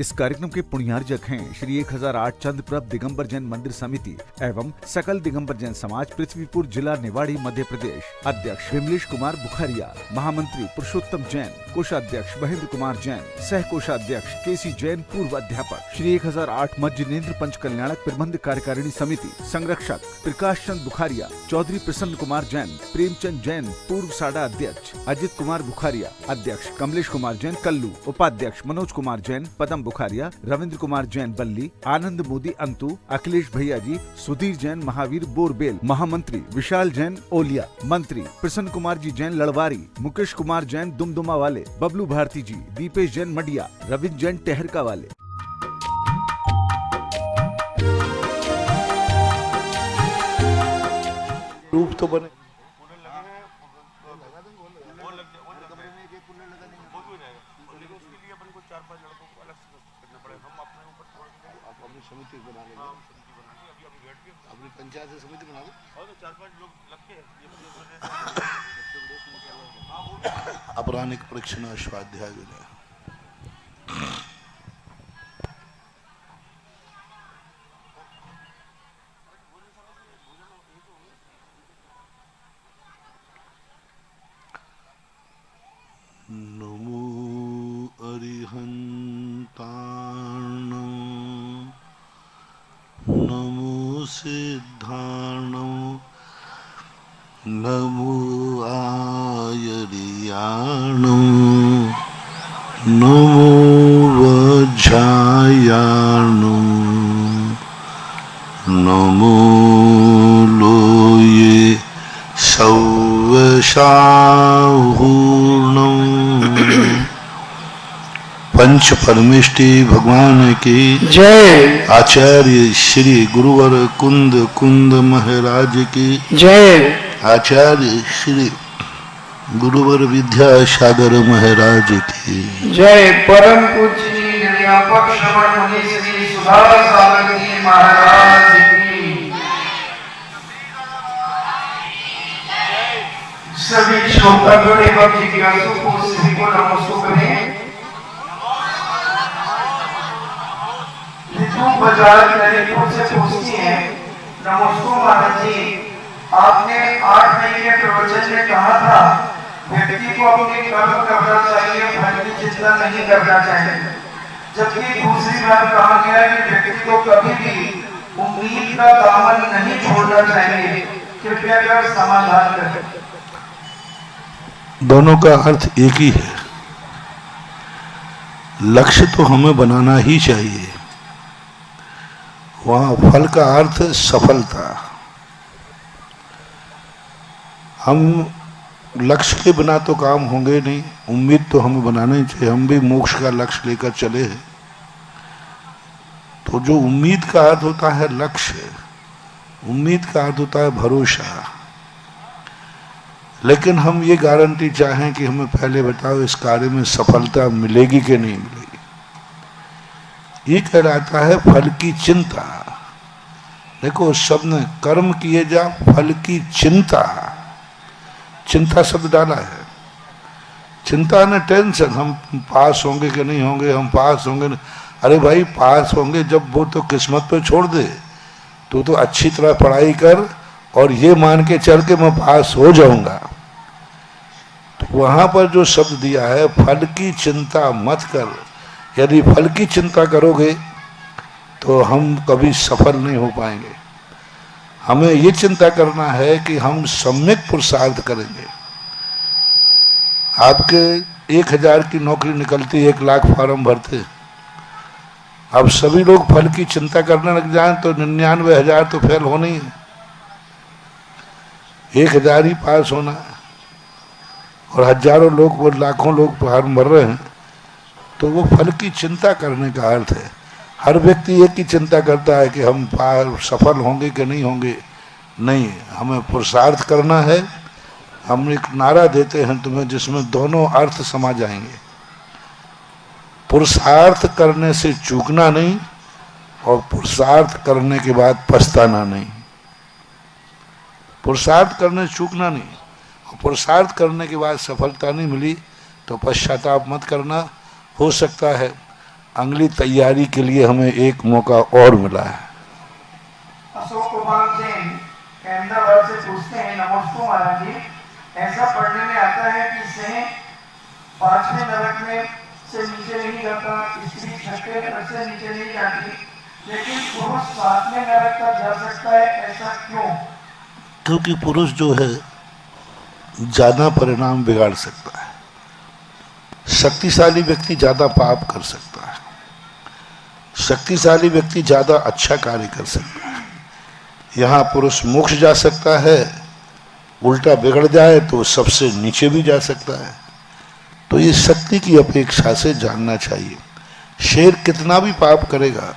इस कार्यक्रम के पुण्यार्जक हैं श्री 1008 चंद्रप्रभ दिगंबर जैन मंदिर समिति एवं सकल दिगंबर जैन समाज पृथ्वीपुर जिला निवाड़ी मध्य प्रदेश। अध्यक्ष विमलेश कुमार बुखारिया, महामंत्री पुरुषोत्तम जैन, कोषाध्यक्ष महेंद्र कुमार जैन, सह कोषाध्यक्ष केसी जैन, पूर्व अध्यापक। श्री 1008 मज्जनेन्द्र पंच कल्याणक प्रबंध कार्यकारिणी समिति संरक्षक प्रकाश चंद बुखारिया, चौधरी प्रसन्न कुमार जैन, प्रेमचंद जैन, पूर्व साडा अध्यक्ष, अजित कुमार बुखारिया अध्यक्ष, कमलेश कुमार जैन कल्लू उपाध्यक्ष, मनोज कुमार जैन, पदम बुखारिया, रविंद्र कुमार जैन बल्ली, आनंद मोदी अंतु, अखिलेश भैया जी, सुधीर जैन महावीर बोरबेल, महामंत्री विशाल जैन ओलिया, मंत्री प्रसन्न कुमार जी जैन लड़वारी, मुकेश कुमार जैन दुमदुमा वाले, बबलू भारती जी, दीपेश जैन मडिया, रविंद्र जैन टहरका वाले। रूप तो बने अपनी पंचायत से समिति बना दो और 4-5 लोग लग के अपरानिक परीक्षण स्वाध्याय विनय। नमो अरिहंताणं नमो सिद्धाणं नमो आयर्याणं नमो वज्रायाणं नमो लोये सौवशाहूर्णं। पंच परमेष्टि भगवान की जय। आचार्य श्री गुरुवर कुंद कुंद महाराज की जय। आचार्य श्री गुरुवर विद्यासागर महाराज की जय। परम पूज्य निर्यापक श्रवण मुनि श्री सुधा सागर जी महाराज की। सभी श्रोतागण एवं जिज्ञासु को सभी को नमस्कार करें। बाजार ललितपुर से पूछती है, नमस्कार महाराज जी, आपने 8 महीने के प्रवचन में कहा था व्यक्ति को अपने कर्म करना चाहिए, फल की चिंता नहीं करना चाहिए, जबकि दूसरी बार कहा गया कि व्यक्ति को कभी भी उम्मीद का दामन नहीं छोड़ना चाहिए। कृपया कर समाधान करें। दोनों का अर्थ एक ही है। लक्ष्य तो हमें बनाना ही चाहिए, वहां फल का अर्थ सफलता। हम लक्ष्य के बिना तो काम होंगे नहीं, उम्मीद तो हमें बनाना ही चाहिए। हम भी मोक्ष का लक्ष्य लेकर चले हैं, तो जो उम्मीद का अर्थ होता है लक्ष्य, उम्मीद का अर्थ होता है भरोसा। लेकिन हम ये गारंटी चाहें कि हमें पहले बताओ इस कार्य में सफलता मिलेगी कि नहीं मिलेगी। ये कहलाता है फल की चिंता। देखो शब्द कर्म किए जा फल की चिंता, चिंता शब्द डाला है। चिंता न टेंशन, हम पास होंगे कि नहीं होंगे, हम पास होंगे नहीं। अरे भाई पास होंगे जब वो तो किस्मत पे छोड़ दे, तो अच्छी तरह पढ़ाई कर और ये मान के चल के मैं पास हो जाऊंगा। तो वहां पर जो शब्द दिया है फल की चिंता मत कर, यदि फल की चिंता करोगे तो हम कभी सफल नहीं हो पाएंगे। हमें ये चिंता करना है कि हम सम्यक पुरुषार्थ करेंगे। आपके 1000 की नौकरी निकलती, 1 लाख फॉर्म भरते, अब सभी लोग फल की चिंता करने लग जाएं तो 99,000 तो फेल होने ही है, 1000 ही पास होना है और हजारों लोग, लाखों लोग फॉर्म भर रहे हैं। तो वो फल की चिंता करने का अर्थ है। हर व्यक्ति एक ही चिंता करता है कि हम सफल होंगे कि नहीं होंगे। नहीं, हमें पुरुषार्थ करना है। हम एक नारा देते हैं तुम्हें जिसमें दोनों अर्थ समा जाएंगे। पुरुषार्थ करने से चूकना नहीं और पुरुषार्थ करने के बाद पछताना नहीं। पुरुषार्थ करने से चूकना नहीं और पुरुषार्थ करने के बाद सफलता नहीं मिली तो पश्चाताप मत करना। हो सकता है अगली तैयारी के लिए हमें एक मौका और मिला है। अशोक कुमार जैन अहमदाबाद से पूछते हैं, नमस्ते महाराज जी, ऐसा पढ़ने में आता है कि सिंह 5वें नरक में से नीचे नहीं जाता, स्त्री 6वें नरक से नीचे नहीं जाती, लेकिन पुरुष 7वें नरक तक जा सकता है, ऐसा क्यों? क्योंकि पुरुष जो है ज्यादा परिणाम बिगाड़ सकता है, शक्तिशाली व्यक्ति ज्यादा पाप कर सकता है, शक्तिशाली व्यक्ति ज्यादा अच्छा कार्य कर सकता है। यहाँ पुरुष मोक्ष जा सकता है, उल्टा बिगड़ जाए तो सबसे नीचे भी जा सकता है। तो ये शक्ति की अपेक्षा से जानना चाहिए। शेर कितना भी पाप करेगा,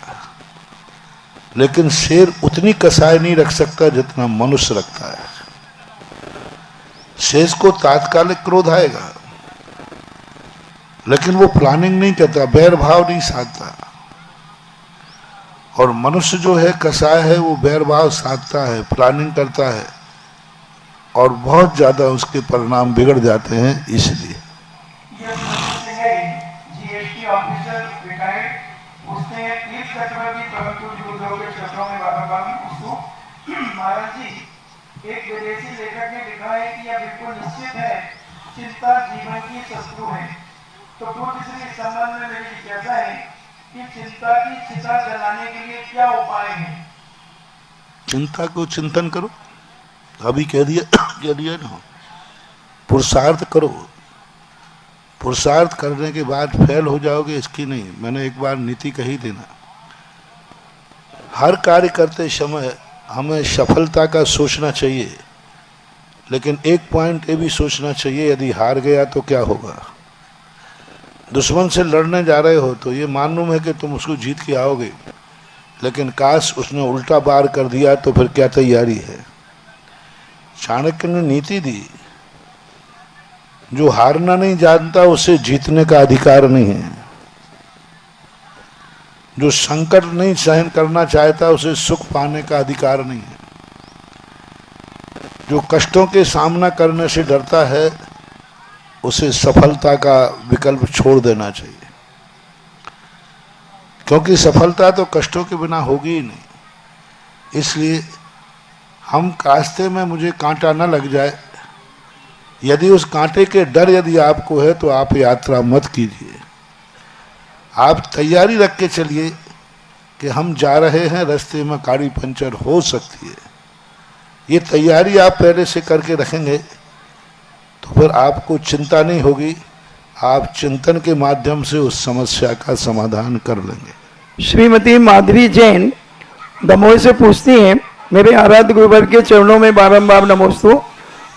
लेकिन शेर उतनी कसाई नहीं रख सकता जितना मनुष्य रखता है। शेर को तात्कालिक क्रोध आएगा, लेकिन वो प्लानिंग नहीं करता, बैर भाव नहीं साधता। और मनुष्य जो है कसाय है, वो बैर भाव साधता है, प्लानिंग करता है, और बहुत ज्यादा उसके परिणाम बिगड़ जाते हैं। इसलिए जीएसटी ऑफिसर रिटायर्ड पूछते हैं, तीर्थ चक्रवर्ती परंतु युद्धों के चक्रों में बार-बार पूछूं महाराज जी, एक विदेशी लेखक ने लिखा है कि यह बिल्कुल निश्चित है, चिंता जीवन की शत्रु है। तो पूर्व से इस संबंध में मेरी जिज्ञासा है कि चिंता की चिता जलाने के लिए क्या उपाय है? चिंता को चिंतन करो, अभी कह दिया ना, पुरुषार्थ करो। पुरुषार्थ करने के बाद फेल हो जाओगे इसकी नहीं। मैंने एक बार नीति कही थी ना, हर कार्य करते समय हमें सफलता का सोचना चाहिए, लेकिन एक पॉइंट ये भी सोचना चाहिए, यदि हार गया तो क्या होगा। दुश्मन से लड़ने जा रहे हो तो ये मालूम है कि तुम उसको जीत के आओगे, लेकिन काश उसने उल्टा वार कर दिया तो फिर क्या तैयारी है। चाणक्य ने नीति दी, जो हारना नहीं जानता उसे जीतने का अधिकार नहीं है, जो संकट नहीं सहन करना चाहता उसे सुख पाने का अधिकार नहीं है, जो कष्टों के सामना करने से डरता है उसे सफलता का विकल्प छोड़ देना चाहिए, क्योंकि सफलता तो कष्टों के बिना होगी ही नहीं। इसलिए हम रास्ते में मुझे कांटा न लग जाए, यदि उस कांटे के डर यदि आपको है तो आप यात्रा मत कीजिए। आप तैयारी रख के चलिए कि हम जा रहे हैं, रास्ते में गाड़ी पंचर हो सकती है। ये तैयारी आप पहले से करके रखेंगे तो फिर आपको चिंता नहीं होगी, आप चिंतन के माध्यम से उस समस्या का समाधान कर लेंगे। श्रीमती माधवी जैन दमोह से पूछती हैं, मेरे आराध्य गुरुवर के चरणों में बारंबार नमोस्तु।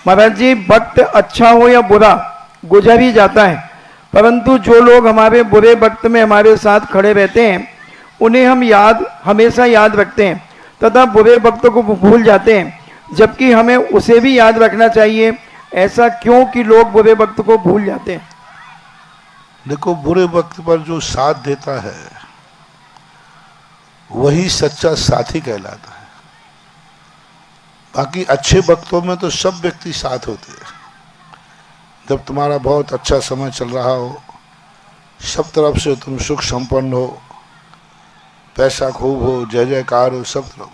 महाराज जी, वक्त अच्छा हो या बुरा गुजर ही जाता है, परंतु जो लोग हमारे बुरे वक्त में हमारे साथ खड़े रहते हैं उन्हें हम हमेशा याद रखते हैं तथा बुरे वक्त को भूल जाते हैं, जबकि हमें उसे भी याद रखना चाहिए। ऐसा क्यों कि लोग बुरे वक्त को भूल जाते हैं? देखो, बुरे वक्त पर जो साथ देता है वही सच्चा साथी कहलाता है। बाकी अच्छे वक्तों में तो सब व्यक्ति साथ होते हैं। जब तुम्हारा बहुत अच्छा समय चल रहा हो, सब तरफ से तुम सुख संपन्न हो, पैसा खूब हो, जय जयकार हो सब तरफ,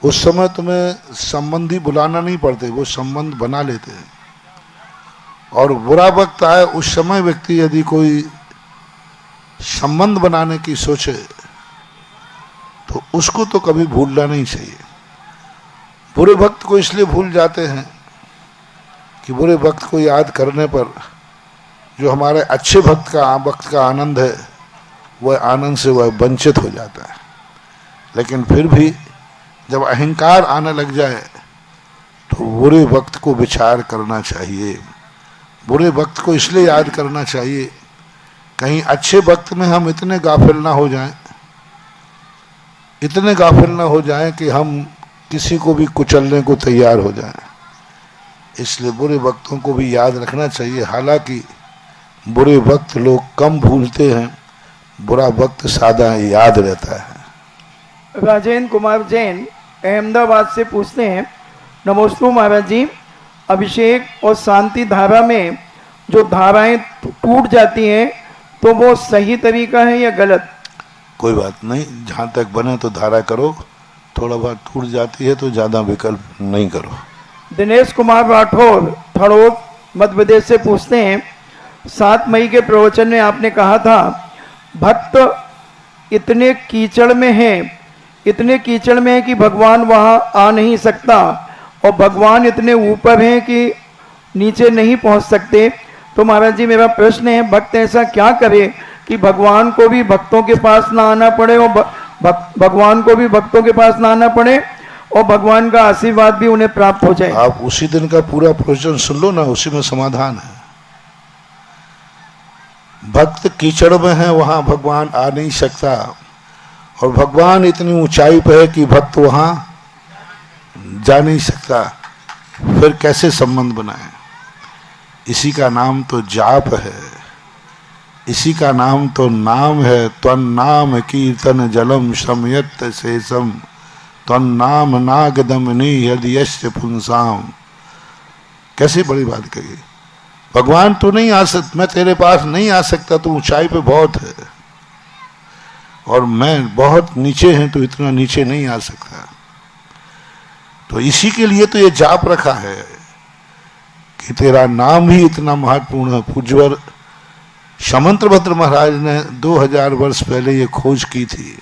उस समय तुम्हें संबंधी बुलाना नहीं पड़ते, वो संबंध बना लेते हैं। और बुरा वक्त आए उस समय व्यक्ति यदि कोई संबंध बनाने की सोचे तो उसको तो कभी भूलना नहीं चाहिए। बुरे वक्त को इसलिए भूल जाते हैं कि बुरे वक्त को याद करने पर जो हमारे अच्छे वक्त का आनंद है वह आनंद से वह वंचित हो जाता है। लेकिन फिर भी जब अहंकार आने लग जाए तो बुरे वक्त को विचार करना चाहिए। बुरे वक्त को इसलिए याद करना चाहिए, कहीं अच्छे वक्त में हम इतने गाफिल ना हो जाएं कि हम किसी को भी कुचलने को तैयार हो जाएं। इसलिए बुरे वक्तों को भी याद रखना चाहिए। हालांकि बुरे वक्त लोग कम भूलते हैं, बुरा वक्त सादा याद रहता है। राजेंद्र कुमार जैन अहमदाबाद से पूछते हैं, नमस्ते महाराज जी, अभिषेक और शांति धारा में जो धाराएं टूट जाती हैं तो वो सही तरीका है या गलत? कोई बात नहीं, जहां तक बने तो धारा करो, थोड़ा बहुत टूट जाती है तो ज्यादा विकल्प नहीं करो। दिनेश कुमार राठौर थड़ोद मध्य प्रदेश से पूछते हैं, 7 मई के प्रवचन में आपने कहा था भक्त इतने कीचड़ में है कि भगवान वहां आ नहीं सकता, और भगवान इतने ऊपर हैं कि नीचे नहीं पहुंच सकते। तो महाराज जी मेरा प्रश्न है, भक्त ऐसा क्या करे कि भगवान को भी भक्तों के पास ना आना पड़े, और भगवान को भी भक्तों के पास ना आना पड़े, और भगवान का आशीर्वाद भी उन्हें प्राप्त हो जाए? आप उसी दिन का पूरा प्रवचन सुन लो ना, उसी में समाधान है। भक्त कीचड़ में है, वहां भगवान आ नहीं सकता, और भगवान इतनी ऊंचाई पे है कि भक्त वहां जा नहीं सकता। फिर कैसे संबंध बनाए? इसी का नाम तो जाप है, इसी का नाम तो नाम है। त्वं नाम कीर्तन जलम शमयत शेषम, त्वं नाम नागदमनि यदि यश्च पुंसाम। कैसी बड़ी बात कही। भगवान तू नहीं आ सकता, मैं तेरे पास नहीं आ सकता, तू ऊंचाई पे बहुत है, और मैं बहुत नीचे हैं, तो इतना नीचे नहीं आ सकता। तो इसी के लिए तो ये जाप रखा है कि तेरा नाम ही इतना महत्वपूर्ण है। पूज्यवर शमंत्रभद्र महाराज ने 2000 वर्ष पहले ये खोज की थी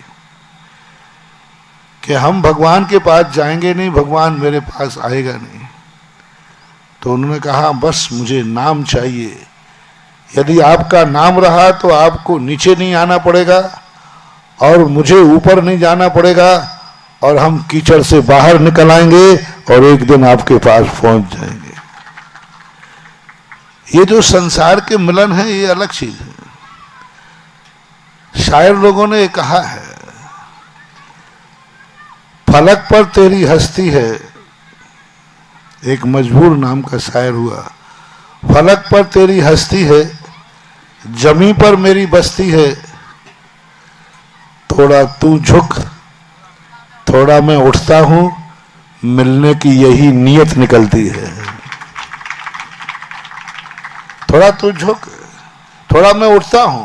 कि हम भगवान के पास जाएंगे नहीं, भगवान मेरे पास आएगा नहीं। तो उन्होंने कहा बस मुझे नाम चाहिए। यदि आपका नाम रहा तो आपको नीचे नहीं आना पड़ेगा, और मुझे ऊपर नहीं जाना पड़ेगा, और हम कीचड़ से बाहर निकल आएंगे और एक दिन आपके पास पहुंच जाएंगे। ये जो संसार के मिलन है ये अलग चीज है। शायर लोगों ने कहा है, फलक पर तेरी हस्ती है, एक मजबूर नाम का शायर हुआ। फलक पर तेरी हस्ती है, जमी पर मेरी बस्ती है, थोड़ा तू झुक थोड़ा मैं उठता हूं, मिलने की यही नीयत निकलती है। थोड़ा तू झुक थोड़ा मैं उठता हूं,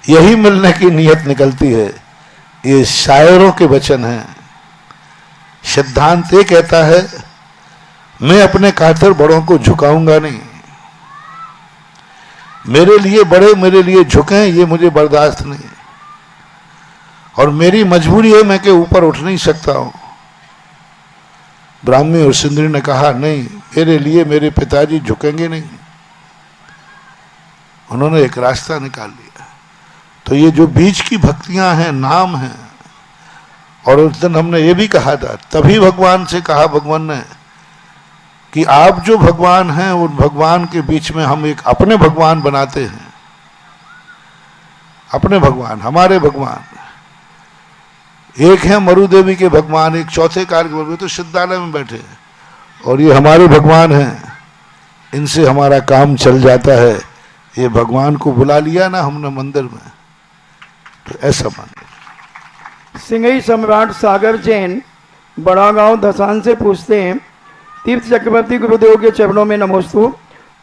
यही मिलने की नीयत निकलती है। ये शायरों के वचन हैं। सिद्धांत ये कहता है, मैं अपने खातिर बड़ों को झुकाऊंगा नहीं। मेरे लिए बड़े मेरे लिए झुकें, ये मुझे बर्दाश्त नहीं, और मेरी मजबूरी है, मैं के ऊपर उठ नहीं सकता हूं। ब्राह्मी और सुंदरी ने कहा नहीं, मेरे लिए मेरे पिताजी झुकेंगे नहीं। उन्होंने एक रास्ता निकाल लिया। तो ये जो बीच की भक्तियां हैं, नाम है। और उस दिन हमने ये भी कहा था, तभी भगवान से कहा भगवान ने कि आप जो भगवान हैं, उन भगवान के बीच में हम एक अपने भगवान बनाते हैं। अपने भगवान, हमारे भगवान एक है मरु देवी के भगवान, एक चौथे काल के भगवान, तो सिद्धालय में बैठे हैं, और ये हमारे भगवान हैं। इनसे हमारा काम चल जाता है। ये भगवान को बुला लिया ना हमने मंदिर में, तो ऐसा माने। सिंगई सम्राट सागर जैन बड़ा गांव धसान से पूछते हैं, तीर्थ चक्रवर्ती गुरुदेव के चरणों में नमोस्तु।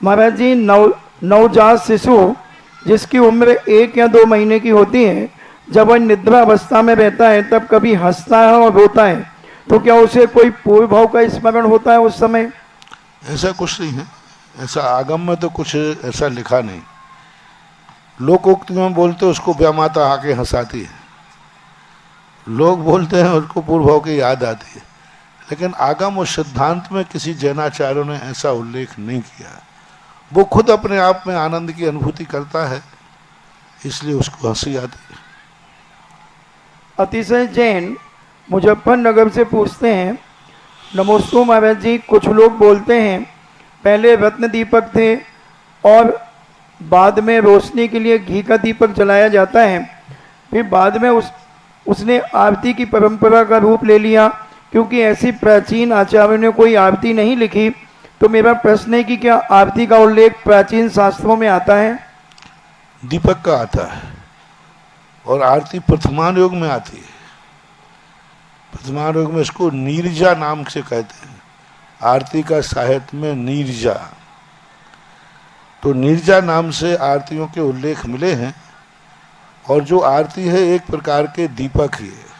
महाराज जी, नवजात शिशु जिसकी उम्र 1 या 2 महीने की होती है, जब वह निद्रा अवस्था में रहता है तब कभी हंसता है और रोता है, तो क्या उसे कोई पूर्व भाव का स्मरण होता है उस समय? ऐसा कुछ नहीं है। ऐसा आगम में तो कुछ ऐसा लिखा नहीं। लोकोक्ति में बोलते उसको व्यामाता आके हंसाती है, लोग बोलते हैं उसको पूर्व भाव की याद आती है, लेकिन आगम और सिद्धांत में किसी जैनाचार्यों ने ऐसा उल्लेख नहीं किया। वो खुद अपने आप में आनंद की अनुभूति करता है, इसलिए उसको हंसी आती है। अतिशय जैन मुजफ्फरनगर से पूछते हैं, नमोस्तु महाराज जी, कुछ लोग बोलते हैं पहले रत्न दीपक थे और बाद में रोशनी के लिए घी का दीपक जलाया जाता है, फिर बाद में उसने आरती की परंपरा का रूप ले लिया, क्योंकि ऐसी प्राचीन आचार्यों ने कोई आरती नहीं लिखी। तो मेरा प्रश्न है कि क्या आरती का उल्लेख प्राचीन शास्त्रों में आता है? दीपक का आता है, और आरती प्रथमान युग में आती है। प्रथमान युग में इसको नीरजा नाम से कहते हैं। आरती का साहित्य में नीरजा, तो नीरजा नाम से आरतियों के उल्लेख मिले हैं, और जो आरती है एक प्रकार के दीपक ही है।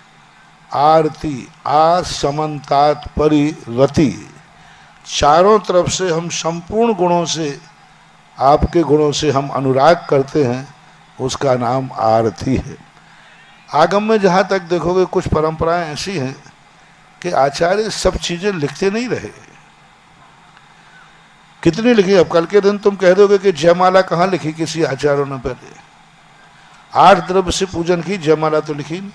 आरती आ समन्तात परि रति, चारों तरफ से हम संपूर्ण गुणों से, आपके गुणों से हम अनुराग करते हैं, उसका नाम आरती है। आगम में जहाँ तक देखोगे कुछ परंपराएं ऐसी हैं कि आचार्य सब चीजें लिखते नहीं रहे। कितनी लिखी? अब कल के दिन तुम कह दोगे कि जयमाला कहाँ लिखी किसी आचार्यों ने? पहले 8 द्रव्य से पूजन की, जयमाला तो लिखी नहीं।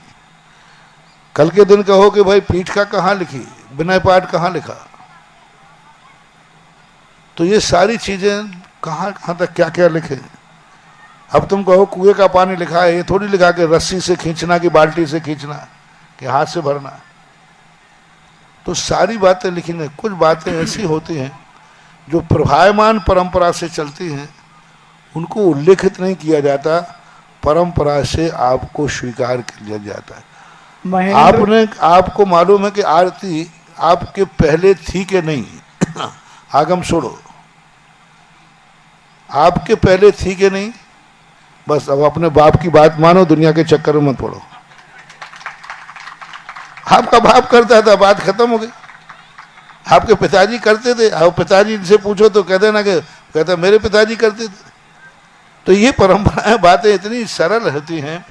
कल के दिन कहो कि भाई पीठ का कहाँ लिखी, विनय पाठ कहाँ लिखा? तो ये सारी चीजें कहाँ कहाँ तक क्या क्या लिखे। अब तुम कहो कुएं का पानी लिखा है, ये थोड़ी लिखा कि रस्सी से खींचना कि बाल्टी से खींचना कि हाथ से भरना। तो सारी बातें लिखी नहीं। कुछ बातें ऐसी होती हैं जो प्रभायमान परंपरा से चलती हैं, उनको उल्लेखित नहीं किया जाता, परंपरा से आपको स्वीकार कर लिया जाता है। आपको मालूम है कि आरती आपके पहले थी कि नहीं? आगम छोड़ो, आपके पहले थी कि नहीं? बस अब अपने बाप की बात मानो, दुनिया के चक्कर में मत पड़ो। आपका बाप करता था, बात खत्म हो गई। आपके पिताजी करते थे, अब पिताजी से पूछो तो कहते ना कि कहते मेरे पिताजी करते थे। तो ये परंपराएं, बातें इतनी सरल रहती हैं।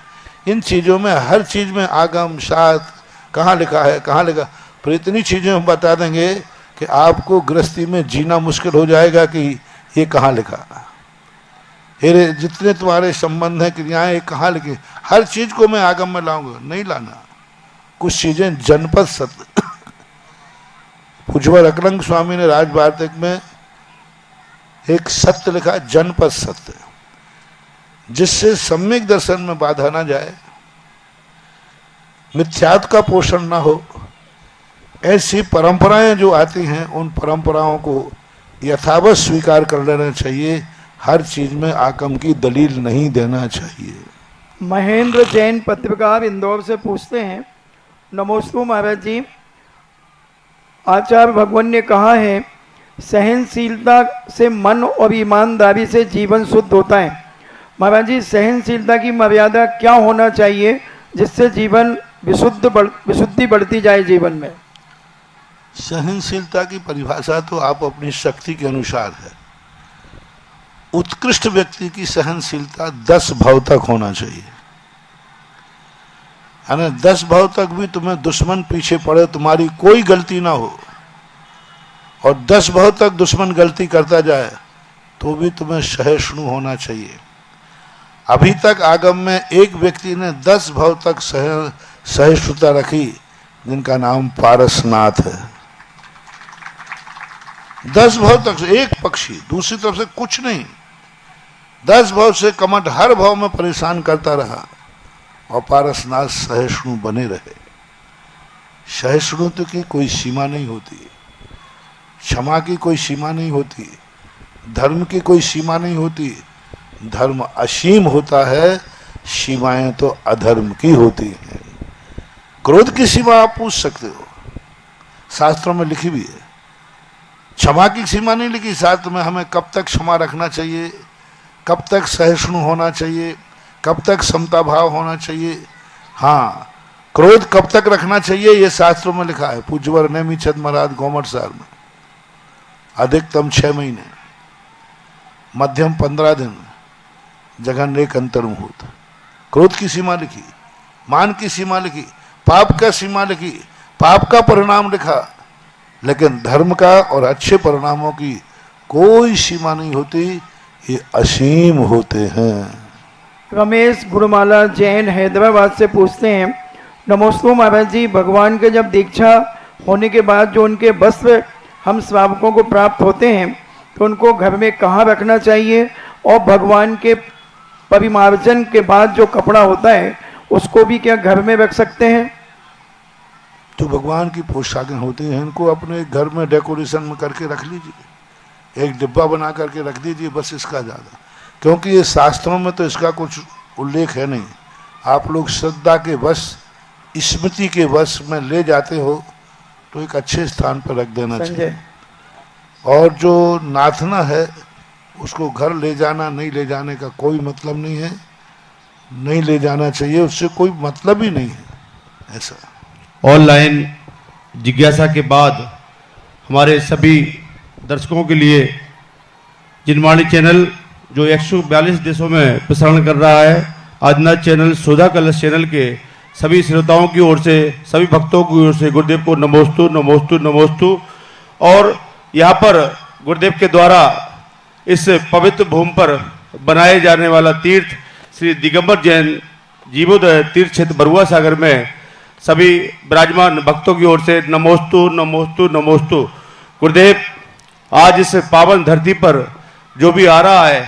इन चीजों में, हर चीज में आगम शास्त्र कहाँ लिखा है, कहाँ लिखा, फिर इतनी चीजें हम बता देंगे कि आपको गृहस्थी में जीना मुश्किल हो जाएगा कि ये कहाँ लिखा। ये जितने तुम्हारे संबंध हैं, क्रियाएं, ये कहाँ लिखी। हर चीज को मैं आगम में लाऊंगा, नहीं लाना। कुछ चीजें जनपद सत्य। पूज्यवर अकलंग स्वामी ने राजवार्तिक में एक सत्य लिखा, जनपद सत्य, जिससे सम्यक दर्शन में बाधा ना जाए, मिथ्यात्व का पोषण ना हो। ऐसी परंपराएं जो आती हैं, उन परंपराओं को यथावत स्वीकार कर लेना चाहिए। हर चीज में आगम की दलील नहीं देना चाहिए। महेंद्र जैन पत्रकार इंदौर से पूछते हैं, नमोस्तु महाराज जी, आचार्य भगवान ने कहा है सहनशीलता से मन और ईमानदारी से जीवन शुद्ध होता है। महाराज जी, सहनशीलता की मर्यादा क्या होना चाहिए जिससे जीवन विशुद्धि बढ़ती जाए जीवन में? सहनशीलता की परिभाषा तो आप अपनी शक्ति के अनुसार है। उत्कृष्ट व्यक्ति की सहनशीलता 10 भाव तक होना चाहिए। है ना? 10 भाव तक भी तुम्हें दुश्मन पीछे पड़े, तुम्हारी कोई गलती ना हो, और 10 भाव तक दुश्मन गलती करता जाए तो भी तुम्हें सहिष्णु होना चाहिए। अभी तक आगम में एक व्यक्ति ने 10 भाव तक सहिष्णुता रखी, जिनका नाम पारसनाथ है। 10 भाव तक से एक पक्षी, दूसरी तरफ से कुछ नहीं, 10 भाव से कमठ हर भाव में परेशान करता रहा, और पारसनाथ सहिष्णु बने रहे। सहिष्णुता की कोई सीमा नहीं होती, क्षमा की कोई सीमा नहीं होती, धर्म की कोई सीमा नहीं होती। धर्म असीम होता है, सीमाएं तो अधर्म की होती हैं। क्रोध की सीमा आप पूछ सकते हो, शास्त्रों में लिखी भी है। क्षमा की सीमा नहीं लिखी शास्त्र में, हमें कब तक क्षमा रखना चाहिए, कब तक सहिष्णु होना चाहिए, कब तक समता भाव होना चाहिए। हाँ, क्रोध कब तक रखना चाहिए ये शास्त्रों में लिखा है। पूज्यवर नेमिचंद महाराज गोमट सार में अधिकतम 6 महीने, मध्यम 15 दिन, जघन एक अंतर्मुहूर्त। क्रोध की सीमा लिखी, मान की सीमा लिखी, पाप का सीमा लिखी, पाप का परिणाम लिखा, लेकिन धर्म का और अच्छे परिणामों की कोई सीमा नहीं होती, ये असीम होते हैं। रमेश गुरुमाला जैन हैदराबाद से पूछते हैं, नमोस्तु महाराज जी, भगवान के जब दीक्षा होने के बाद जो उनके वस्त्र हम श्रावकों को प्राप्त होते हैं तो उनको घर में कहाँ रखना चाहिए, और भगवान के परिमार्जन के बाद जो कपड़ा होता है उसको भी क्या घर में रख सकते हैं? तो भगवान की पोशाकें होती हैं, इनको अपने घर में डेकोरेशन में करके रख लीजिए, एक डिब्बा बना करके रख दीजिए, बस इसका ज़्यादा। क्योंकि ये शास्त्रों में तो इसका कुछ उल्लेख है नहीं। आप लोग श्रद्धा के वश, स्मृति के वश में ले जाते हो तो एक अच्छे स्थान पर रख देना चाहिए। और जो नाथना है उसको घर ले जाना नहीं ले जाने का कोई मतलब नहीं है, नहीं ले जाना चाहिए, उससे कोई मतलब ही नहीं है। ऐसा ऑनलाइन जिज्ञासा के बाद हमारे सभी दर्शकों के लिए जिनवाणी चैनल जो 142 देशों में प्रसारण कर रहा है, आदिनाथ चैनल, सुधा कलश चैनल के सभी श्रोताओं की ओर से, सभी भक्तों की ओर से गुरुदेव को नमोस्तु नमोस्तु नमोस्तु। और यहाँ पर गुरुदेव के द्वारा इस पवित्र भूमि पर बनाए जाने वाला तीर्थ श्री दिगंबर जैन जीवोदय तीर्थ क्षेत्र बरुआ सागर में सभी विराजमान भक्तों की ओर से नमोस्तु नमोस्तु नमोस्तु। गुरुदेव आज इस पावन धरती पर जो भी आ रहा है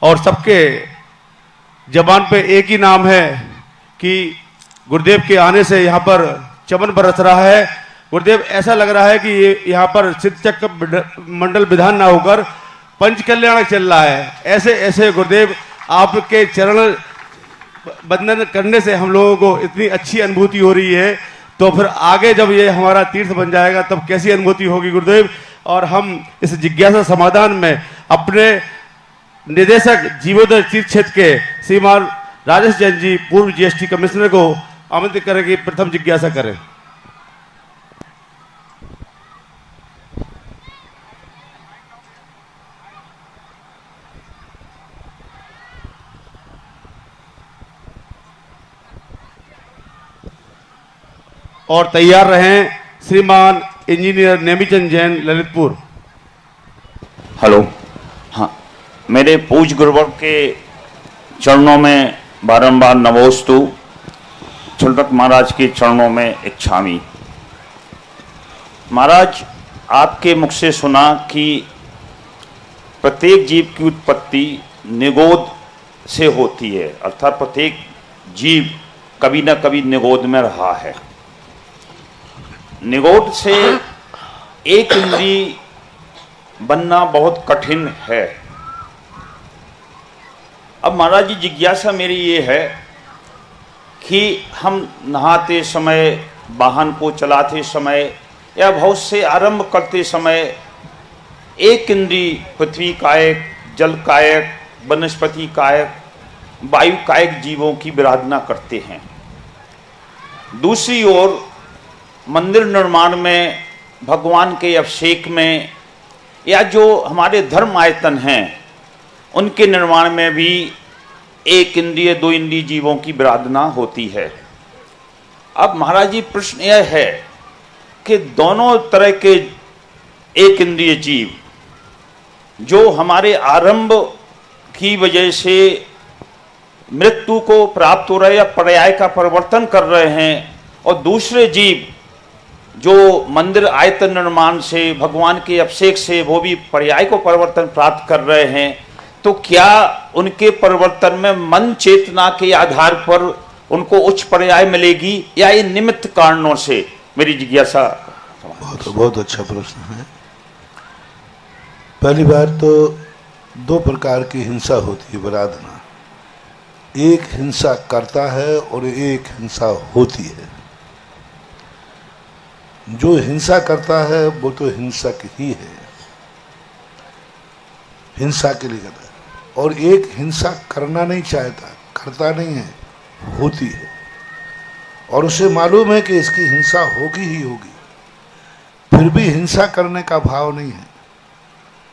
और सबके जबान पे एक ही नाम है कि गुरुदेव के आने से यहाँ पर चमन बरस रहा है। गुरुदेव ऐसा लग रहा है कि ये यहाँ पर सिद्ध चक्र मंडल विधान ना होकर पंच कल्याण चल रहा है। ऐसे ऐसे गुरुदेव आपके चरण बंदन करने से हम लोगों को इतनी अच्छी अनुभूति हो रही है, तो फिर आगे जब ये हमारा तीर्थ बन जाएगा तब कैसी अनुभूति होगी गुरुदेव। और हम इस जिज्ञासा समाधान में अपने निदेशक जीवोदय तीर्थ क्षेत्र के श्रीमान राजेश जैन जी, पूर्व जीएसटी कमिश्नर को आमंत्रित करें कि प्रथम जिज्ञासा करें। और तैयार रहें श्रीमान इंजीनियर नेमीचंद जैन, ललितपुर। हेलो। हाँ, मेरे पूज्य गुरुवर के चरणों में बारंबार नमोस्तु, छलरक महाराज के चरणों में इच्छामी। महाराज, आपके मुख से सुना कि प्रत्येक जीव की उत्पत्ति निगोद से होती है, अर्थात प्रत्येक जीव कभी न कभी निगोद में रहा है। निगोद से एक इंद्री बनना बहुत कठिन है। अब महाराज जी, जिज्ञासा मेरी ये है कि हम नहाते समय, वाहन को चलाते समय या बहुत से आरंभ करते समय एक इंद्री पृथ्वी कायक, जल कायक, वनस्पति कायक, वायु कायक जीवों की विराधना करते हैं। दूसरी ओर मंदिर निर्माण में, भगवान के अभिषेक में या जो हमारे धर्म आयतन हैं उनके निर्माण में भी एक इंद्रिय, दो इंद्रिय जीवों की विराधना होती है। अब महाराज जी, प्रश्न यह है कि दोनों तरह के एक इंद्रिय जीव जो हमारे आरंभ की वजह से मृत्यु को प्राप्त हो रहे या पर्याय का परिवर्तन कर रहे हैं, और दूसरे जीव जो मंदिर आयतन निर्माण से, भगवान के अभिषेक से वो भी पर्याय को परिवर्तन प्राप्त कर रहे हैं, तो क्या उनके परिवर्तन में मन चेतना के आधार पर उनको उच्च पर्याय मिलेगी या ये निमित्त कारणों से? मेरी जिज्ञासा। बहुत अच्छा प्रश्न है। पहली बार तो दो प्रकार की हिंसा होती है विराधना। एक हिंसा करता है और एक हिंसा होती है। जो हिंसा करता है वो तो हिंसक ही है, हिंसा के लिए करता है। और एक हिंसा करना नहीं चाहता, करता नहीं है, होती है, और उसे मालूम है कि इसकी हिंसा होगी ही होगी, फिर भी हिंसा करने का भाव नहीं है,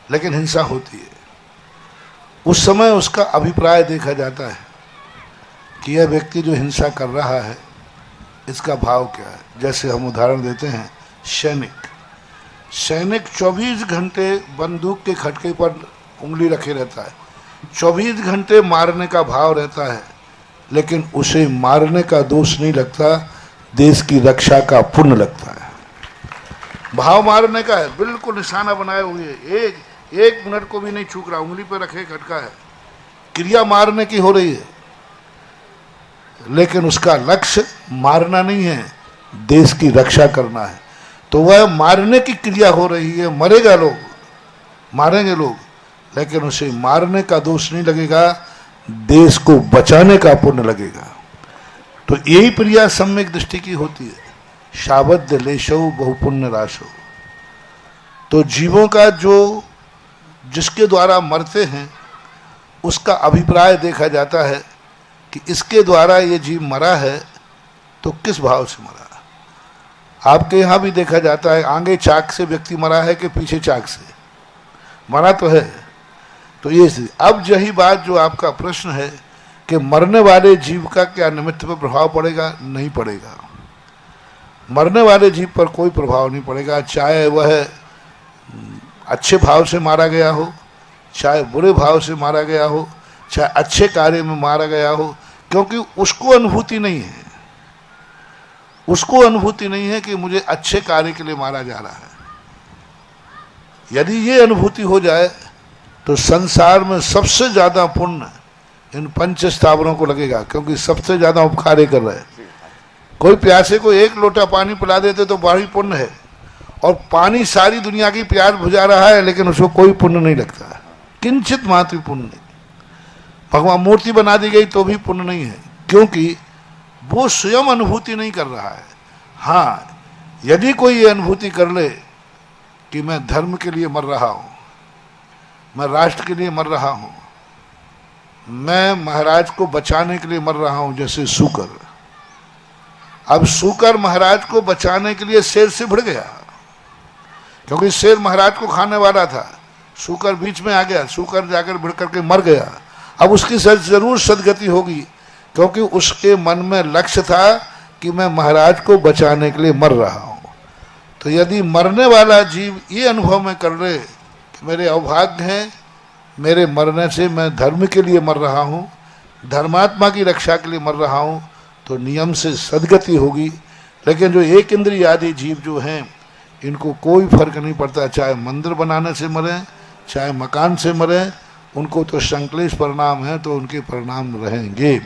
लेकिन हिंसा होती है। उस समय उसका अभिप्राय देखा जाता है कि यह व्यक्ति जो हिंसा कर रहा है इसका भाव क्या है। जैसे हम उदाहरण देते हैं, सैनिक 24 घंटे बंदूक के खटके पर उंगली रखे रहता है, 24 घंटे मारने का भाव रहता है, लेकिन उसे मारने का दोष नहीं लगता, देश की रक्षा का पुण्य लगता है। भाव मारने का है, बिल्कुल निशाना बनाए हुए, एक मिनट को भी नहीं चूक रहा, उंगली पर रखे खटका है, क्रिया मारने की हो रही है, लेकिन उसका लक्ष्य मारना नहीं है, देश की रक्षा करना है। तो वह मारने की क्रिया हो रही है, मरेगा लोग, मारेंगे लोग, लेकिन उसे मारने का दोष नहीं लगेगा, देश को बचाने का पुण्य लगेगा। तो यही क्रिया सम्यक दृष्टि की होती है। शाबद्य लेशो बहुपुण्य राशो। तो जीवों का जो जिसके द्वारा मरते हैं उसका अभिप्राय देखा जाता है कि इसके द्वारा ये जीव मरा है तो किस भाव से मरा। आपके यहाँ भी देखा जाता है आगे चाक से व्यक्ति मरा है कि पीछे चाक से मरा तो है। तो ये अब यही बात जो आपका प्रश्न है कि मरने वाले जीव का क्या निमित्त पर प्रभाव पड़ेगा, नहीं पड़ेगा। मरने वाले जीव पर कोई प्रभाव नहीं पड़ेगा, चाहे वह अच्छे भाव से मारा गया हो, चाहे बुरे भाव से मारा गया हो, चाहे अच्छे कार्य में मारा गया हो, क्योंकि उसको अनुभूति नहीं है। उसको अनुभूति नहीं है कि मुझे अच्छे कार्य के लिए मारा जा रहा है। यदि ये अनुभूति हो जाए तो संसार में सबसे ज्यादा पुण्य इन पंच स्थावरों को लगेगा, क्योंकि सबसे ज्यादा उपकार कर रहे हैं। कोई प्यासे को एक लोटा पानी पिला देते तो बड़ी पुण्य है, और पानी सारी दुनिया की प्यास बुझा रहा है लेकिन उसको कोई पुण्य नहीं लगता, किंचित मात्र पुण्य नहीं। भगवान मूर्ति बना दी गई तो भी पुण्य नहीं है, क्योंकि वो स्वयं अनुभूति नहीं कर रहा है। हाँ, यदि कोई ये अनुभूति कर ले कि मैं धर्म के लिए मर रहा हूं, मैं राष्ट्र के लिए मर रहा हूं, मैं महाराज को बचाने के लिए मर रहा हूं, जैसे सूकर। अब सूकर महाराज को बचाने के लिए शेर से भिड़ गया, क्योंकि शेर महाराज को खाने वाला था। सूकर बीच में आ गया, सूकर जाकर भिड़ करके मर गया। अब उसकी जरूर सदगति होगी, क्योंकि उसके मन में लक्ष्य था कि मैं महाराज को बचाने के लिए मर रहा हूं। तो यदि मरने वाला जीव ये अनुभव में कर ले कि मेरे अभाग्य हैं, मेरे मरने से मैं धर्म के लिए मर रहा हूं, धर्मात्मा की रक्षा के लिए मर रहा हूं, तो नियम से सदगति होगी। लेकिन जो एक इंद्रिय आदि जीव जो हैं, इनको कोई फर्क नहीं पड़ता, चाहे मंदिर बनाने से मरें, चाहे मकान से मरें, उनको तो संक्लेश परिणाम है, तो उनके परिणाम रहेंगे।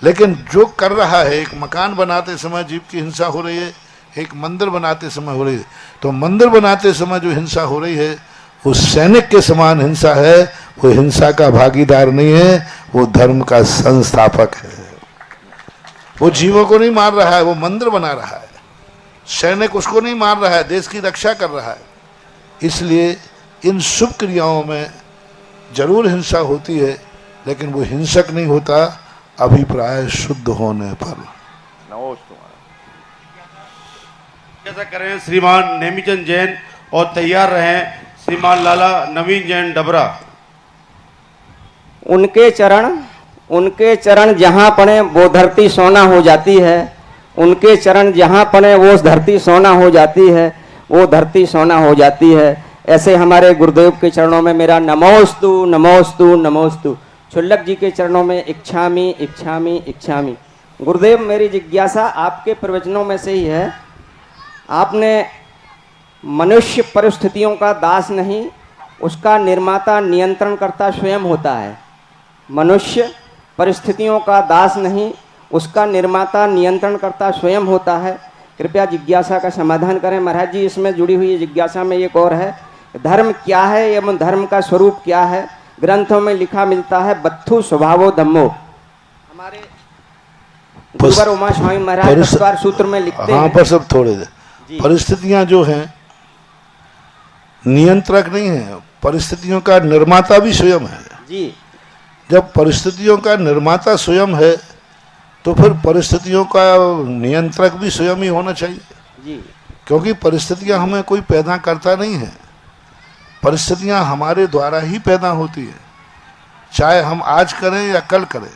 लेकिन जो कर रहा है, एक मकान बनाते समय जीव की हिंसा हो रही है, एक मंदिर बनाते समय हो रही है, तो मंदिर बनाते समय जो हिंसा हो रही है वो सैनिक के समान हिंसा है। वो हिंसा का भागीदार नहीं है, वो धर्म का संस्थापक है। वो जीवों को नहीं मार रहा है, वो मंदिर बना रहा है। सैनिक उसको नहीं मार रहा है, देश की रक्षा कर रहा है। इसलिए इन शुभ क्रियाओं में जरूर हिंसा होती है, लेकिन वो हिंसक नहीं होता अभिप्राय शुद्ध होने पर। कैसा करें श्रीमान नेमीचंद जैन, और तैयार रहें श्रीमान लाला नवीन जैन डबरा। उनके चरण जहाँ पड़े वो धरती सोना हो जाती है। उनके चरण जहाँ पड़े वो धरती सोना हो जाती है, वो धरती सोना हो जाती है। ऐसे हमारे गुरुदेव के चरणों में मेरा नमोस्तु नमोस्तु नमोस्तु। छुल्लक जी के चरणों में इच्छामि इच्छामि इच्छामि। गुरुदेव, मेरी जिज्ञासा आपके प्रवचनों में से ही है। आपने मनुष्य परिस्थितियों का दास नहीं, उसका निर्माता नियंत्रणकर्ता स्वयं होता है। मनुष्य परिस्थितियों का दास नहीं, उसका निर्माता नियंत्रणकर्ता स्वयं होता है। कृपया जिज्ञासा का समाधान करें महाराज जी। इसमें जुड़ी हुई जिज्ञासा में एक और है, धर्म क्या है एवं धर्म का स्वरूप क्या है। ग्रंथों में लिखा मिलता है बत्थु स्वभावो धम्मो। हमारे गुरुवर उमा स्वामी महाराज तत्वार सूत्र में लिखते हैं। पर सब थोड़े परिस्थितियां जो हैं नियंत्रक नहीं है, परिस्थितियों का निर्माता भी स्वयं है जी। जब परिस्थितियों का निर्माता स्वयं है तो फिर परिस्थितियों का नियंत्रक भी स्वयं ही होना चाहिए जी। क्योंकि परिस्थितियां हमें कोई पैदा करता नहीं है, परिस्थितियां हमारे द्वारा ही पैदा होती है, चाहे हम आज करें या कल करें।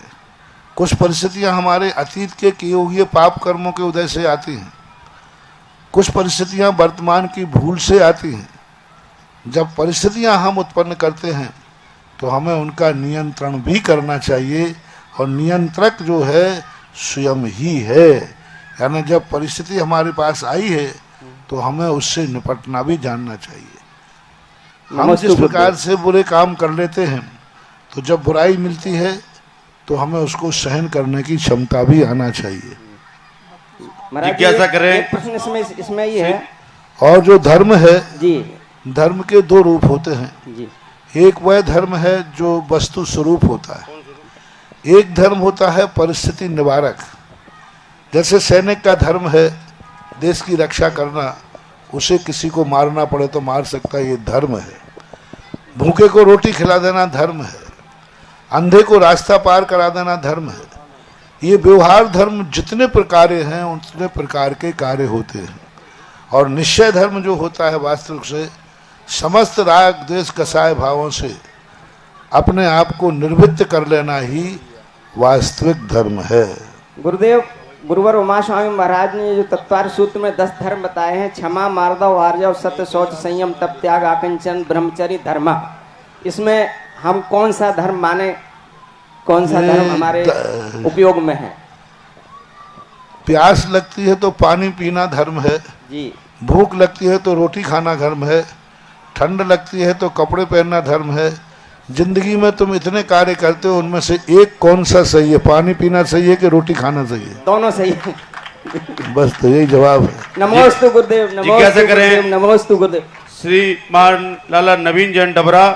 कुछ परिस्थितियां हमारे अतीत के किए हुए पाप कर्मों के उदय से आती हैं, कुछ परिस्थितियां वर्तमान की भूल से आती हैं। जब परिस्थितियां हम उत्पन्न करते हैं तो हमें उनका नियंत्रण भी करना चाहिए, और नियंत्रक जो है स्वयं ही है। यानी जब परिस्थिति हमारे पास आई है तो हमें उससे निपटना भी जानना चाहिए। हम जिस प्रकार से बुरे काम कर लेते हैं तो जब बुराई मिलती है तो हमें उसको सहन करने की क्षमता भी आना चाहिए। जिज्ञासा करें। प्रश्न इसमें ये है, और जो धर्म है जी, धर्म के दो रूप होते हैं जी। एक वह धर्म है जो वस्तु स्वरूप होता है, एक धर्म होता है परिस्थिति निवारक। जैसे सैनिक का धर्म है देश की रक्षा करना, उसे किसी को मारना पड़े तो मार सकता है, ये धर्म है। भूखे को रोटी खिला देना धर्म है, अंधे को रास्ता पार करा देना धर्म है। ये व्यवहार धर्म जितने प्रकार हैं उतने प्रकार के कार्य होते हैं। और निश्चय धर्म जो होता है वास्तविक से समस्त राग द्वेष कसाय भावों से अपने आप को निर्वृत्त कर लेना ही वास्तविक धर्म है। गुरुदेव गुरुवर उमा स्वामी महाराज ने जो तत्वार सूत्र में 10 धर्म बताए हैं, क्षमा, मार्दव, आर्जव, सत्य, शौच, संयम, तप, त्याग, आकिंचन, ब्रह्मचर्य, धर्म, इसमें हम कौन सा धर्म माने, कौन सा धर्म हमारे उपयोग में है? प्यास लगती है तो पानी पीना धर्म है जी। भूख लगती है तो रोटी खाना धर्म है, ठंड लगती है तो कपड़े पहनना धर्म है। जिंदगी में तुम इतने कार्य करते हो, उनमें से एक कौन सा सही है? पानी पीना सही है कि रोटी खाना सही है? दोनों सही है। बस तो यही जवाब है। नमोस्तु गुरुदेव, नमोस्तु गुरुदेव, नमोस्तु गुरुदेव। श्रीमान लाला नवीन जैन डबरा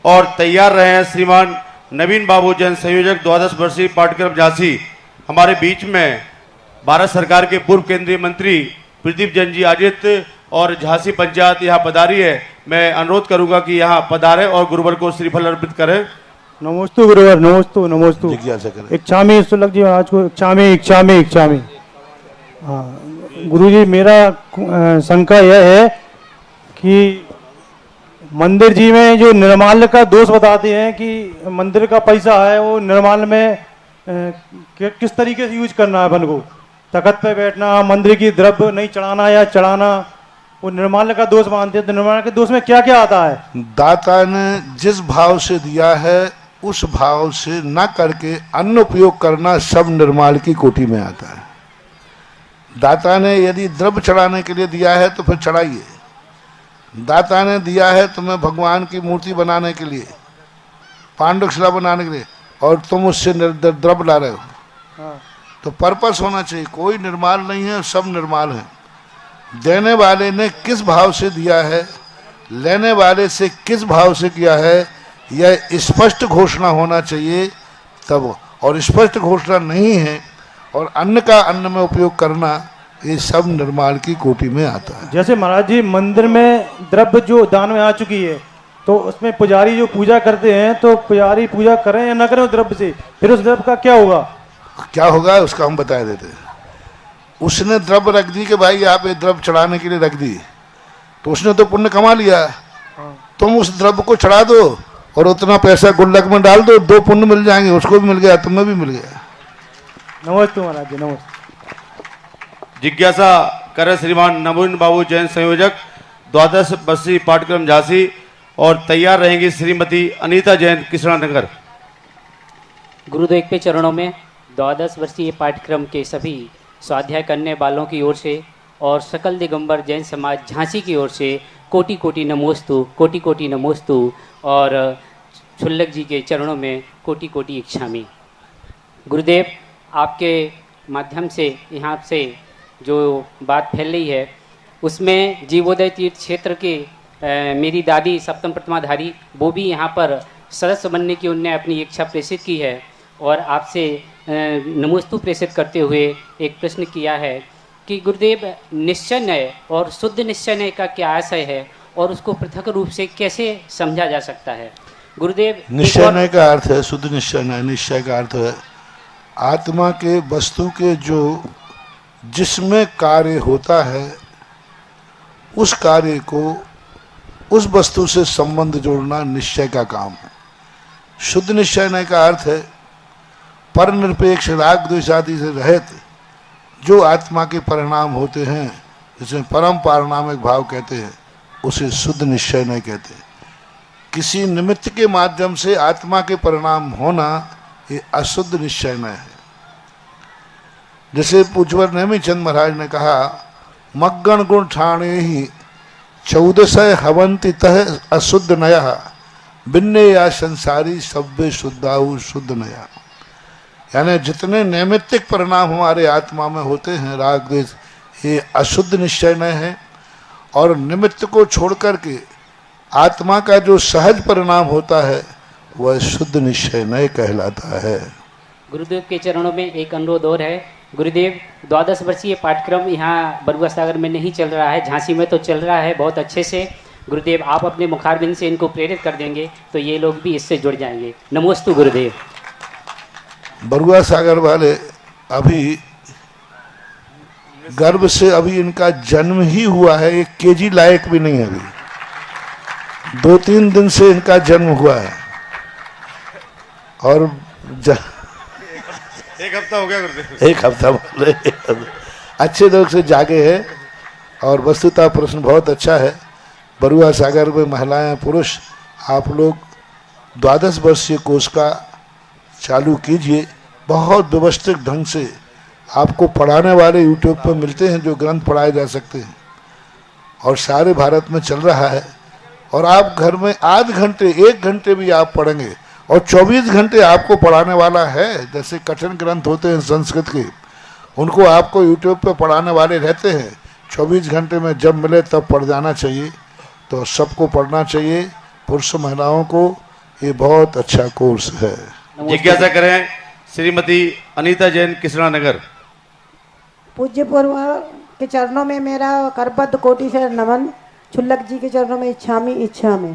और तैयार रहे हैं श्रीमान नवीन बाबू जैन संयोजक, 12 वर्षीय पाठ्यक्रम झांसी। हमारे बीच में भारत सरकार के पूर्व केंद्रीय मंत्री प्रदीप जैन जी आदित्य और झांसी पंचायत यहाँ पधारी है। मैं अनुरोध करूंगा कि यहाँ पधारे और गुरुवर को श्रीफल अर्पित करें। नमोस्तु गुरुवर, नमोस्तु नमोस्तु। जिज्ञासा करें। इच्छामी सुलभ जी महाराज को इच्छामी। हाँ गुरुजी, मेरा शंका यह है कि मंदिर जी में जो निर्माल्य का दोष बताते हैं कि मंदिर का पैसा है वो निर्माल्य में किस तरीके से यूज करना है अपन को, तखत पे बैठना, मंदिर की द्रव्य नहीं चढ़ाना या चढ़ाना, वो निर्माल्य का दोष मानते हैं। तो निर्माल्य के दोष में क्या क्या आता है? दाता ने जिस भाव से दिया है उस भाव से न करके अन्न उपयोग करना सब निर्माल की कोटि में आता है। दाता ने यदि द्रव्य चढ़ाने के लिए दिया है तो फिर चढ़ाइए। दाता ने दिया है तुम्हें भगवान की मूर्ति बनाने के लिए, पांडुशिला बनाने के लिए, और तुम उससे द्रव्य ला रहे हो, तो पर्पस होना चाहिए। कोई निर्माल नहीं है, सब निर्माल है। देने वाले ने किस भाव से दिया है, लेने वाले से किस भाव से किया है, यह स्पष्ट घोषणा होना चाहिए तब। और स्पष्ट घोषणा नहीं है और अन्न का अन्न में उपयोग करना, ये सब निर्माल की कोटि में आता है। जैसे महाराज जी मंदिर में द्रव्य जो दान में आ चुकी है, तो उसमें पुजारी जो पूजा करते हैं, तो पुजारी पूजा करें या ना करें उस द्रव्य से, फिर उस द्रव्य का क्या होगा? क्या होगा उसका हम बता देते हैं। उसने द्रव्य रख दी कि भाई आप ये द्रव्य चढ़ाने के लिए रख दी, तो उसने तो पुण्य कमा लिया। तुम उस द्रव्य को चढ़ा दो और उतना पैसा गुल्लक में डाल दो, 2 पुण्य मिल जाएंगे, उसको भी मिल गया, तुम्हें भी मिल गया। नमस्ते महाराज जी, नमस्ते। जिज्ञासा करे श्रीमान नवीन बाबू जैन संयोजक, 12 वर्षीय पाठ्यक्रम झांसी और तैयार रहेंगी श्रीमती अनीता जैन कृष्णानगर। गुरुदेव के चरणों में 12 वर्षीय पाठ्यक्रम के सभी स्वाध्याय करने वालों की ओर से और सकल दिगंबर जैन समाज झांसी की ओर से कोटि कोटि नमोस्तु, कोटि कोटि नमोस्तु। और छुल्लक जी के चरणों में कोटि कोटि इच्छामी। गुरुदेव, आपके माध्यम से यहाँ से जो बात फैल रही है उसमें जीवोदय तीर्थ क्षेत्र के मेरी दादी सप्तम प्रतिमाधारी, वो भी यहाँ पर सदस्य बनने की उनने अपनी इच्छा प्रेषित की है और आपसे नमोस्तु प्रेषित करते हुए एक प्रश्न किया है कि गुरुदेव, निश्चय नय और शुद्ध निश्चय नय का क्या आशय है और उसको पृथक रूप से कैसे समझा जा सकता है? गुरुदेव, निश्चय नय का अर्थ है शुद्ध निश्चय नय। निश्चय का अर्थ है आत्मा के वस्तु के जो जिसमें कार्य होता है उस कार्य को उस वस्तु से संबंध जोड़ना निश्चय का काम है। शुद्ध निश्चय नय का अर्थ है पर निरपेक्ष राग द्वेष आदि से रहित जो आत्मा के परिणाम होते हैं, जिसमें परम पारणामिक भाव कहते हैं, उसे शुद्ध निश्चय नय कहते हैं। किसी निमित्त के माध्यम से आत्मा के परिणाम होना ये अशुद्ध निश्चय नय है। जैसे पूज्यवर नेमिचंद महाराज ने कहा, मग्गण गुण ठाणे ही 1400 हवंति तह अशुद्ध नया बिन्ने या संसारी सभ्य शुद्धाऊ शुद्ध नया। यानी जितने नैमित्तिक परिणाम हमारे आत्मा में होते हैं राग द्वेष, ये अशुद्ध निश्चय नय है। और निमित्त को छोड़ करके आत्मा का जो सहज परिणाम होता है वह शुद्ध निश्चय नय कहलाता है। गुरुदेव के चरणों में एक अनुरोध और है। गुरुदेव, 12 वर्षीय पाठ्यक्रम यहाँ बरुआ सागर में नहीं चल रहा है, झांसी में तो चल रहा है बहुत अच्छे से, गुरुदेव आप अपने मुखारबिंद से इनको प्रेरित कर देंगे तो ये लोग भी इससे जुड़ जाएंगे। नमोस्तु गुरुदेव। बरुआ सागर वाले अभी गर्भ से अभी इनका जन्म ही हुआ है, 1 केजी लायक भी नहीं है, अभी 2-3 दिन से इनका जन्म हुआ है और 1 हफ्ता हो गया गुरुदेव। 1 हफ्ता बोले अच्छे लोग से जागे हैं। और वस्तुतः प्रश्न बहुत अच्छा है। बरुआ सागर में महिलाएं पुरुष आप लोग 12 वर्षीय कोर्स का चालू कीजिए। बहुत व्यवस्थित ढंग से आपको पढ़ाने वाले यूट्यूब पर मिलते हैं जो ग्रंथ पढ़ाए जा सकते हैं और सारे भारत में चल रहा है। और आप घर में आध घंटे 1 घंटे भी आप पढ़ेंगे और 24 घंटे आपको पढ़ाने वाला है। जैसे कठिन ग्रंथ होते हैं संस्कृत के, उनको आपको यूट्यूब पर पढ़ाने वाले रहते हैं। 24 घंटे में जब मिले तब पढ़ जाना चाहिए। तो सबको पढ़ना चाहिए, पुरुष महिलाओं को। ये बहुत अच्छा कोर्स है। जिज्ञासा करें श्रीमती अनीता जैन, कृष्णा नगर। पूज्य पूर्व के चरणों में मेरा करबद्ध कोटि से नमन। छुल्लक जी के चरणों में इच्छा में।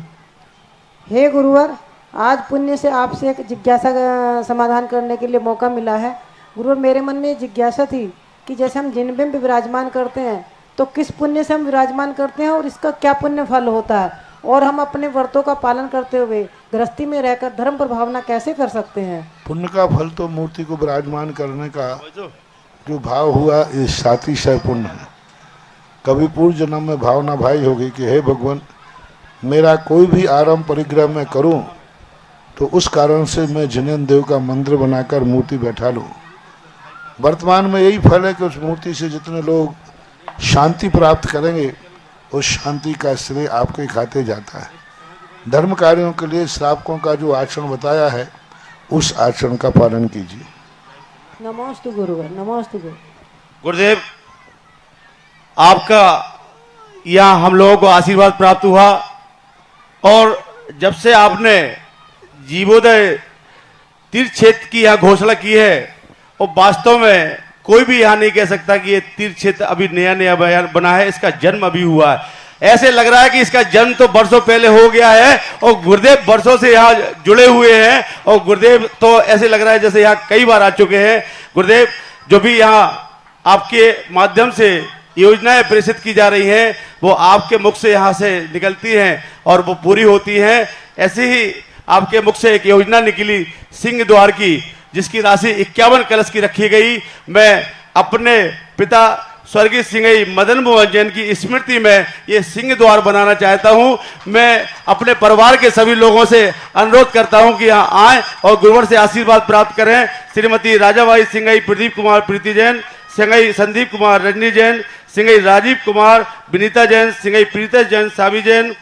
हे गुरुवर, आज पुण्य से आपसे एक जिज्ञासा का समाधान करने के लिए मौका मिला है। गुरुवर, मेरे मन में जिज्ञासा थी कि जैसे हम जिन में विराजमान करते हैं तो किस पुण्य से हम विराजमान करते हैं और इसका क्या पुण्य फल होता है, और हम अपने व्रतों का पालन करते हुए गृहस्थी में रहकर धर्म पर भावना कैसे कर सकते हैं। पुण्य का फल तो मूर्ति को विराजमान करने का जो भाव हुआ, ये सातिशय पुण्य है। कभी पूर्व जन्म में भावना भाई होगी कि हे भगवान, मेरा कोई भी आरंभ परिग्रह में करूं तो उस कारण से मैं जिनेन्द्र देव का मंदिर बनाकर मूर्ति बैठा लूं। वर्तमान में यही फल है कि उस मूर्ति से जितने लोग शांति प्राप्त करेंगे उस शांति का श्रेय आपके खाते जाता है। धर्म कार्यों के लिए श्रावकों का जो आचरण बताया है उस आचरण का पालन कीजिए। नमोस्तु गुरुवर, नमोस्तु गुरु। गुरुदेव, आपका यहाँ हम लोगों को आशीर्वाद प्राप्त हुआ और जब से आपने जीवोदय तीर्थ क्षेत्र की यहाँ घोषणा की है, और वास्तव में कोई भी यहाँ नहीं कह सकता कि ये तीर्थ क्षेत्र अभी नया बना है, इसका जन्म अभी हुआ है। ऐसे लग रहा है कि इसका जन्म तो वर्षों पहले हो गया है और गुरुदेव वर्षों से यहाँ जुड़े हुए हैं और गुरुदेव तो ऐसे लग रहा है जैसे यहाँ कई बार आ चुके हैं। गुरुदेव, जो भी यहाँ आपके माध्यम से योजनाएं प्रेषित की जा रही हैं वो आपके मुख से यहाँ से निकलती हैं और वो पूरी होती हैं। ऐसे ही आपके मुख से एक योजना निकली सिंह द्वार की, जिसकी राशि 51 कलश की रखी गई। मैं अपने पिता स्वर्गीय सिंह मदन मोहन जैन की स्मृति में ये सिंह द्वार बनाना चाहता हूं। मैं अपने परिवार के सभी लोगों से अनुरोध करता हूं कि यहाँ आएं और गुरुवर से आशीर्वाद प्राप्त करें। श्रीमती राजाबाई सिंह, प्रदीप कुमार प्रीति जैन, सिंह संदीप कुमार रजनी जैन, सिंह राजीव कुमार, विनीता जैन, सिंह प्रीतेश जैन, सावी जैन,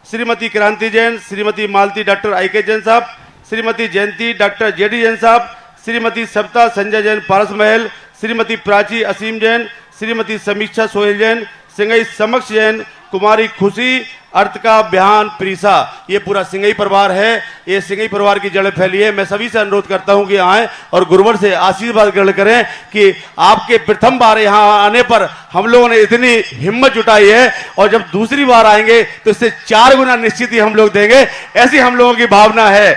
श्रीमती क्रांति जैन, श्रीमती मालती डॉक्टर आई.के. जैन साहब, श्रीमती जयंती डॉक्टर जे.डी. जैन साहब, श्रीमती सविता संजय जैन पारस महल, श्रीमती प्राची असीम जैन, श्रीमती समीक्षा सोहेल जैन, सिंगई समक्ष जैन, कुमारी खुशी, अर्तका बिहान प्रीसा। ये पूरा सिंगई परिवार है। ये सिंगई परिवार की जड़ फैली है। मैं सभी से अनुरोध करता हूं कि आएं और गुरुवर से आशीर्वाद ग्रहण करें कि आपके प्रथम बार यहाँ आने पर हम लोगों ने इतनी हिम्मत जुटाई है और जब दूसरी बार आएंगे तो इससे 4 गुना निश्चित ही हम लोग देंगे। ऐसी हम लोगों की भावना है।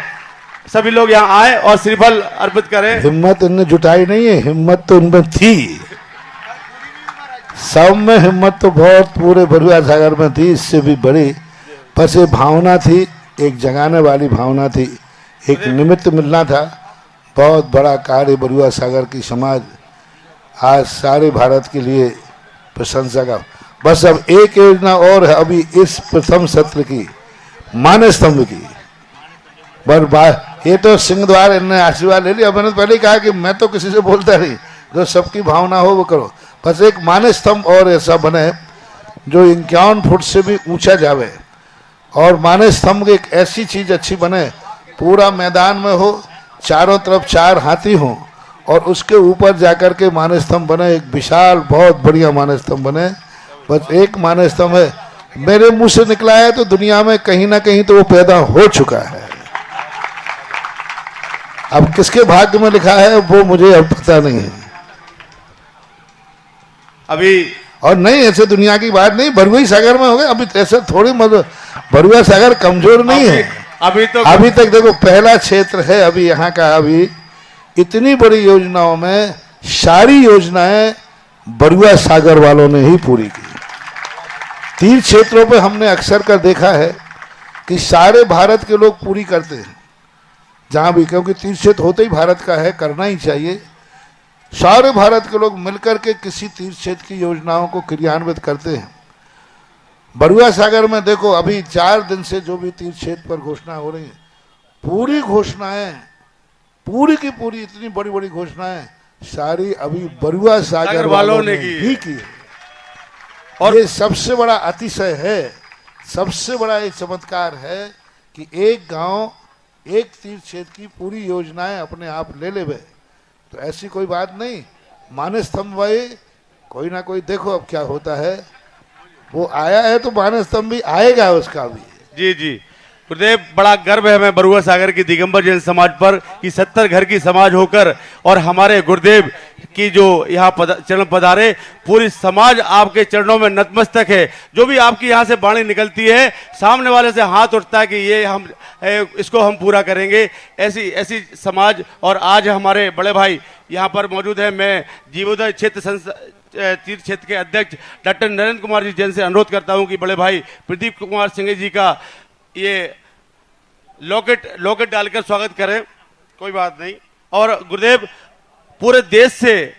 सभी लोग यहाँ आए और श्रीफल अर्पित करें। हिम्मत इनने जुटाई नहीं है, हिम्मत तो उनमें थी। सब में हिम्मत तो बहुत पूरे बरुआ सागर में थी, इससे भी बड़ी। बस ये भावना थी, एक जगाने वाली भावना थी, एक निमित्त मिलना था। बहुत बड़ा कार्य बरुआ सागर की समाज आज सारे भारत के लिए प्रशंसा का। बस अब एक योजना और है अभी इस प्रथम सत्र की, मानस स्तंभ की। ये तो सिंह द्वार इन्होंने आशीर्वाद ले लिया। मैंने पहले कहा कि मैं तो किसी से बोलता नहीं, जो सबकी भावना हो वो करो। बस एक मानस स्तंभ और ऐसा बने जो 51 फुट से भी ऊंचा जावे, और मानस स्तंभ एक ऐसी चीज अच्छी बने पूरा मैदान में हो, चारों तरफ 4 हाथी हो और उसके ऊपर जाकर के मानस स्तंभ बने, एक विशाल बहुत बढ़िया मानस स्तंभ बने। बस एक मानस स्तंभ है, मेरे मुंह से निकला है तो दुनिया में कहीं ना कहीं तो वो पैदा हो चुका है। अब किसके भाग्य में लिखा है वो मुझे अब पता नहीं है अभी। और नहीं, ऐसे दुनिया की बात नहीं, बरुआ सागर में हो गए। अभी ऐसे थोड़ी बरुआ सागर कमजोर नहीं है। अभी तक देखो पहला क्षेत्र है अभी यहाँ का। अभी इतनी बड़ी योजनाओं में सारी योजनाएं बरुआ सागर वालों ने ही पूरी की। 3 क्षेत्रों पे हमने अक्सर कर देखा है कि सारे भारत के लोग पूरी करते हैं जहां भी, क्योंकि 3 क्षेत्र होते ही भारत का है, करना ही चाहिए। सारे भारत के लोग मिलकर के किसी 3 क्षेत्र की योजनाओं को क्रियान्वित करते हैं। बरुआ सागर में देखो अभी 4 दिन से जो भी 3 क्षेत्र पर घोषणा हो रही है, पूरी घोषणाएं पूरी की पूरी इतनी बड़ी बड़ी घोषणाएं सारी अभी बरुआ सागर वालों ने ही की है। और ये सबसे बड़ा अतिशय है, सबसे बड़ा एक चमत्कार है कि एक गांव एक 3 क्षेत्र की पूरी योजनाएं अपने आप ले ले। तो ऐसी कोई बात नहीं, मानस स्तंभ भाई कोई ना कोई देखो अब क्या होता है। वो आया है तो मानस स्तंभ भी आएगा उसका भी। जी जी गुरुदेव, बड़ा गर्व है हमें बरुआ सागर की दिगंबर जैन समाज पर कि 70 घर की समाज होकर और हमारे गुरुदेव की जो यहाँ चरण पधारे, पूरी समाज आपके चरणों में नतमस्तक है। जो भी आपकी यहाँ से वाणी निकलती है, सामने वाले से हाथ उठता है कि ये हम इसको हम पूरा करेंगे। ऐसी समाज। और आज हमारे बड़े भाई यहाँ पर मौजूद है। मैं जीवोदय क्षेत्र तीर्थ क्षेत्र के अध्यक्ष डॉक्टर नरेंद्र कुमार जी जैन से अनुरोध करता हूँ कि बड़े भाई प्रदीप कुमार सिंह जी का ये लॉकेट डालकर स्वागत करें। कोई बात नहीं। और गुरुदेव, पूरे देश से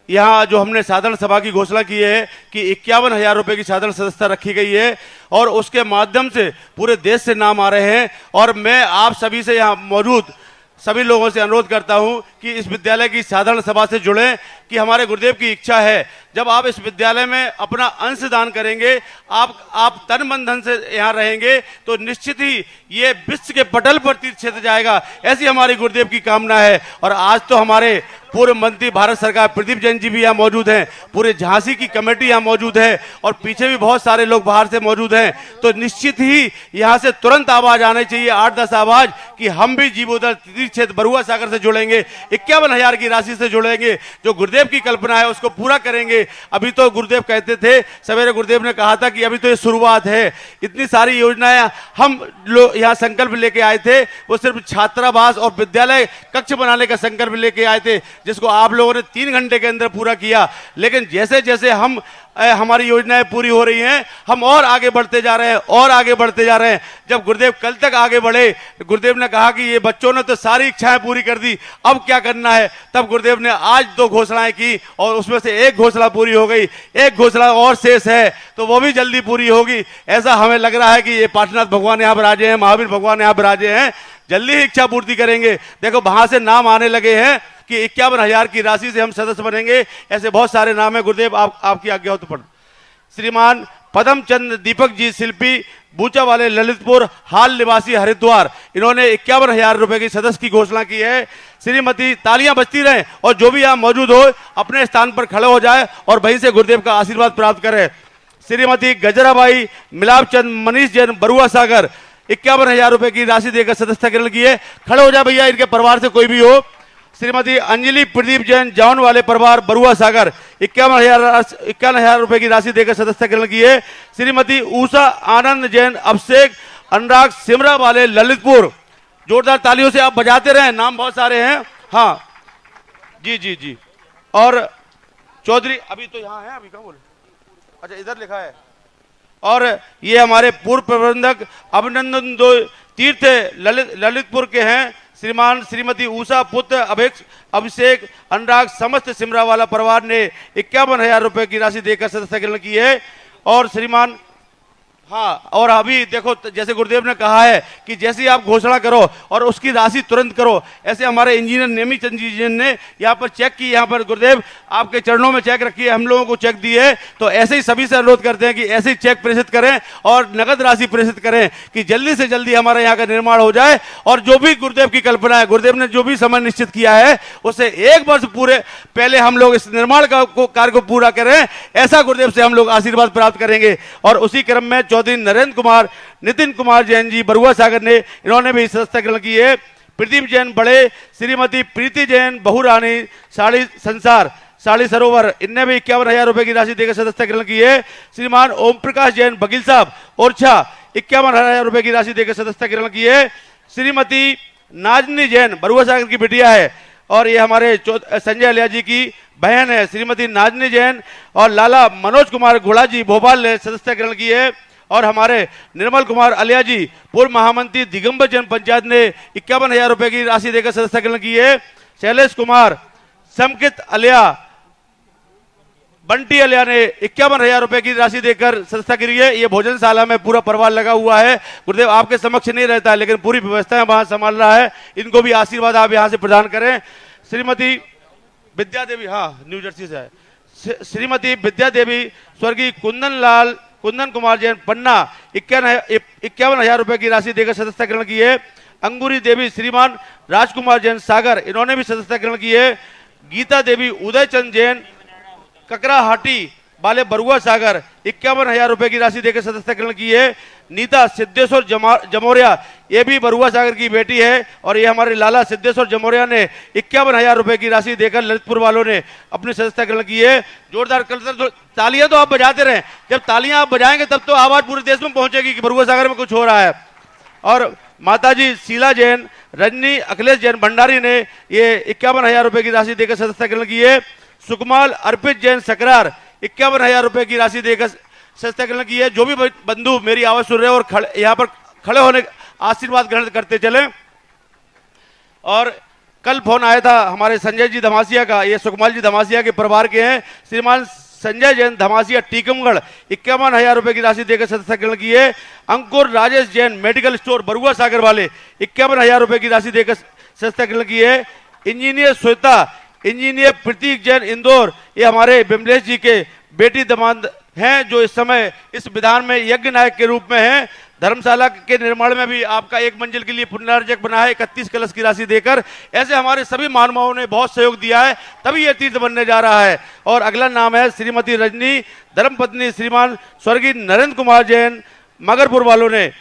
यहाँ जो हमने साधारण सभा की घोषणा की है कि 51,000 रुपए की साधारण सदस्यता रखी गई है और उसके माध्यम से पूरे देश से नाम आ रहे हैं। और मैं आप सभी से यहाँ मौजूद सभी लोगों से अनुरोध करता हूं कि इस विद्यालय की साधारण सभा से जुड़ें, कि हमारे गुरुदेव की इच्छा है जब आप इस विद्यालय में अपना अंश दान करेंगे, आप तन मन धन से यहाँ रहेंगे, तो निश्चित ही ये विश्व के पटल पर तीर्थ क्षेत्र जाएगा। ऐसी हमारी गुरुदेव की कामना है। और आज तो हमारे पूर्व मंत्री भारत सरकार प्रदीप जैन जी भी यहाँ मौजूद हैं, पूरे झांसी की कमेटी यहाँ मौजूद है और पीछे भी बहुत सारे लोग बाहर से मौजूद हैं। तो निश्चित ही यहाँ से तुरंत आवाज आनी चाहिए, 8-10 आवाज, कि हम भी जीवोदय तीर्थ क्षेत्र बरुआ सागर से जुड़ेंगे, 51,000 की राशि से जुड़ेंगे, जो गुरुदेव की कल्पना है उसको पूरा करेंगे। अभी तो गुरुदेव कहते थे, सवेरे गुरुदेव ने कहा था कि अभी तो ये शुरुआत है, इतनी सारी योजनाएं हम लोग यहाँ संकल्प लेके आए थे, वो सिर्फ छात्रावास और विद्यालय कक्ष बनाने का संकल्प लेके आए थे, जिसको आप लोगों ने 3 घंटे के अंदर पूरा किया। लेकिन जैसे जैसे हमारी योजनाएं पूरी हो रही हैं, हम और आगे बढ़ते जा रहे हैं और आगे बढ़ते जा रहे हैं। जब गुरुदेव कल तक आगे बढ़े, गुरुदेव ने कहा कि ये बच्चों ने तो सारी इच्छाएं पूरी कर दी, अब क्या करना है। तब गुरुदेव ने आज 2 घोषणाएं की और उसमें से एक घोषणा पूरी हो गई, एक घोषणा और शेष है, तो वो भी जल्दी पूरी होगी। ऐसा हमें लग रहा है कि ये पार्श्वनाथ भगवान यहाँ विराजे हैं, महावीर भगवान यहाँ विराजे हैं, जल्दी ही इच्छा पूर्ति करेंगे। देखो वहां से नाम आने लगे हैं कि 51,000 की राशि से हम सदस्य बनेंगे। ऐसे बहुत सारे नाम है। गुरुदेव आपकी आज्ञा हो तो पढ़। श्रीमान पदम चंद्र दीपक जी, शिल्पी, बूचा वाले ललितपुर, हाल निवासी हरिद्वार, इन्होंने 51,000 रुपए की सदस्य की घोषणा की है। श्रीमती, तालियां बजती रहें और जो भी यहाँ मौजूद हो अपने स्थान पर खड़े हो जाए और वहीं से गुरुदेव का आशीर्वाद प्राप्त करें। श्रीमती गजराबाई मिलाप चंद मनीष जैन बरुआ सागर, 51,000 रुपए की राशि देकर सदस्यता ग्रहण की है। खड़े हो जाए भैया, इनके परिवार से कोई भी हो। श्रीमती अंजलि प्रदीप जैन जौन वाले परिवार बरुआ सागर, 51,000 रुपए की राशि देकर सदस्यता ग्रहण की है। श्रीमती उषा आनंद जैन अभिषेक अनुराग सिमरा वाले ललितपुर, जोरदार तालियों से आप बजाते रहें, नाम बहुत सारे हैं। हाँ जी जी जी। और चौधरी अभी तो यहाँ है, अभी कहाँ बोले, अच्छा इधर लिखा है। और ये हमारे पूर्व प्रबंधक अभिनंदन दो तीर्थ ललितपुर के हैं। श्रीमान श्रीमती उषा पुत्र अभिषेक अनुराग समस्त सिमरा वाला परिवार ने 51,000 रुपए की राशि देकर सदस्यता ग्रहण की है। और श्रीमान, हाँ, और अभी देखो जैसे गुरुदेव ने कहा है कि जैसे आप घोषणा करो और उसकी राशि तुरंत करो, ऐसे हमारे इंजीनियर नेमी चंद जी ने यहाँ पर चेक की, यहाँ पर गुरुदेव आपके चरणों में चेक रखी है, हम लोगों को चेक दी है। तो ऐसे ही सभी से अनुरोध करते हैं कि ऐसे ही चेक प्रेषित करें और नगद राशि प्रेषित करें कि जल्दी से जल्दी हमारे यहाँ का निर्माण हो जाए। और जो भी गुरुदेव की कल्पना है, गुरुदेव ने जो भी समय निश्चित किया है, उससे 1 वर्ष पूरे पहले हम लोग इस निर्माण कार्य को पूरा करें, ऐसा गुरुदेव से हम लोग आशीर्वाद प्राप्त करेंगे। और उसी क्रम में चौधरी नरेंद्र कुमार नितिन कुमार जैन जी बरुआ सागर ने, इन्होंने भी सदस्यता ग्रहण की है। प्रदीप जैन बड़े, श्रीमती प्रीति जैन बहुरानी साड़ी संसार साड़ी सरोवर, इनने भी 51,000 रुपए की राशि देकर सदस्यता ग्रहण की है। श्रीमान ओम प्रकाश जैन बघील साहब ओरछा, 51,000 रुपए की राशि देकर सदस्यता ग्रहण की है। श्रीमती नाजनी जैन बरुआ सागर की बिटिया है और ये हमारे संजय अलिया जी की बहन है। श्रीमती नाजनी जैन और लाला मनोज कुमार घोड़ा जी भोपाल ने सदस्यता ग्रहण की है। और हमारे निर्मल कुमार अलिया जी पूर्व महामंत्री दिगंबर जैन पंचायत ने 51,000 रुपए की राशि देकर सदस्यता ग्रहण की है। शैलेश कुमार समकित अलिया बंटी अलिया ने 51,000 रुपए की राशि देकर सदस्यता की है। ये भोजनशाला में पूरा परिवार लगा हुआ है। गुरुदेव आपके समक्ष नहीं रहता है लेकिन पूरी व्यवस्था वहां संभाल रहा है। इनको भी आशीर्वाद आप यहां से प्रदान करें। श्रीमती विद्या देवी, हाँ न्यू जर्सी से है, श्रीमती विद्या देवी स्वर्गीय कुंदन कुमार जैन पन्ना 51,000 रुपए की राशि देकर सदस्यता ग्रहण की है। अंगूरी देवी श्रीमान राजकुमार जैन सागर, इन्होंने भी सदस्यता ग्रहण की है। गीता देवी उदयचंद जैन ककराहाटी वाले बरुआ सागर 51,000 रुपए की राशि देकर सदस्यता ग्रहण की है। नीता सिद्धेश्वर जमोरिया ये भी बरुआ सागर की बेटी है और ये हमारे लाला सिद्धेश्वर जमोरिया ने 51,000 रुपए की राशि देकर ललितपुर वालों ने अपनी सदस्यता ग्रहण की है। जोरदार तालियां तो आप बजाते रहें, जब तालियां आप बजाएंगे तब तो आवाज पूरे देश में पहुंचेगी कि बरुआ सागर में कुछ हो रहा है। और माताजी शीला जैन रजनी अखिलेश जैन भंडारी ने ये 51,000 रुपए की राशि देकर सदस्यता ग्रहण की है। सुकमाल अर्पित जैन सकरार 51,000 रुपए की राशि देकर सदस्यता ग्रहण की है। जो भी बंधु मेरी आवाज सुन रहे हैं और यहाँ पर खड़े होने आशीर्वाद ग्रहण करते चले। और कल फोन आया था हमारे संजय जी धमासिया का, ये सुकमाल जी धमासिया के परिवार के हैं। श्रीमान संजय जैन धमासिया टीकमगढ़ 51,000 रुपए की राशि देकर सदस्यता ग्रहण की है। अंकुर राजेश जैन मेडिकल स्टोर बरुआ सागर वाले 51,000 रुपए की राशि देकर सदस्यता ग्रहण की है। इंजीनियर श्वेता इंजीनियर प्रतीक जैन इंदौर, ये हमारे बिमलेश जी के बेटी दमाद हैं जो इस समय इस विधान में यज्ञ नायक के रूप में हैं। धर्मशाला के निर्माण में भी आपका एक मंजिल के लिए पुनर्जक बना है 31 कलश की राशि देकर। ऐसे हमारे सभी महानुभावों ने बहुत सहयोग दिया है तभी यह तीर्थ बनने जा रहा है। और अगला नाम है श्रीमती रजनी धर्मपत्नी श्रीमान स्वर्गीय नरेंद्र कुमार जैन मगरपुर वालों ने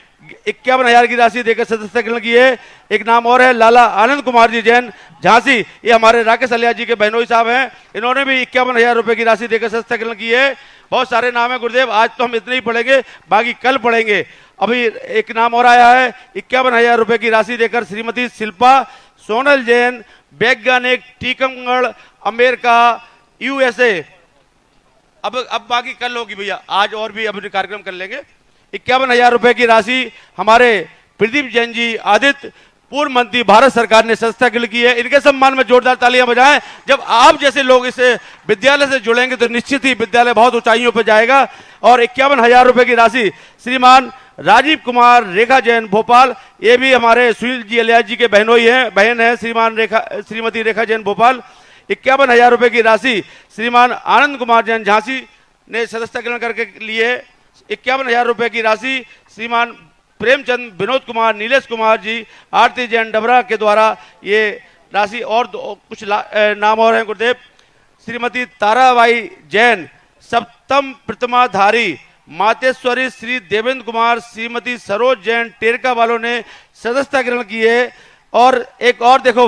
51,000 की राशि देकर सदस्यता ग्रहण की है। एक नाम और है लाला आनंद कुमार जी जैन झांसी, ये हमारे राकेश अलिया जी के बहनोई साहब हैं, इन्होंने भी 51,000 रुपए की राशि देकर सदस्यता ग्रहण की है। बहुत सारे नाम है गुरुदेव, आज तो हम इतने ही पढ़ेंगे, बाकी कल पढ़ेंगे। अभी एक नाम और आया है 51,000 रुपए की राशि देकर श्रीमती शिल्पा सोनल जैन वैज्ञानिक टीकमगढ़ अमेरिका USA। अब बाकी कल होगी भैया, आज और भी अपने कार्यक्रम कर लेंगे। 51,000 रुपए की राशि हमारे प्रदीप जैन जी आदित्य पूर्व मंत्री भारत सरकार ने सदस्यता ग्रहण की है। इनके सम्मान में जोरदार तालियां बजाएं। जब आप जैसे लोग इस विद्यालय से जुड़ेंगे तो निश्चित ही विद्यालय बहुत ऊंचाइयों पर जाएगा। और 51,000 रुपए की राशि श्रीमान राजीव कुमार रेखा जैन भोपाल, ये भी हमारे सुनील जी अलिया जी के बहन है श्रीमती रेखा जैन भोपाल। 51,000 रुपए की राशि श्रीमान आनंद कुमार जैन झांसी ने सदस्यता ग्रहण करके लिए। 51,000 रुपए की राशि श्रीमान प्रेमचंद विनोद कुमार नीलेश कुमार जी आरती जैन डबरा के द्वारा ये राशि। और कुछ नाम और हैं गुरुदेव। श्रीमती ताराबाई जैन सप्तम प्रतिमाधारी मातेश्वरी श्री देवेंद्र कुमार श्रीमती सरोज जैन टेरका वालों ने सदस्यता ग्रहण की है। और एक और देखो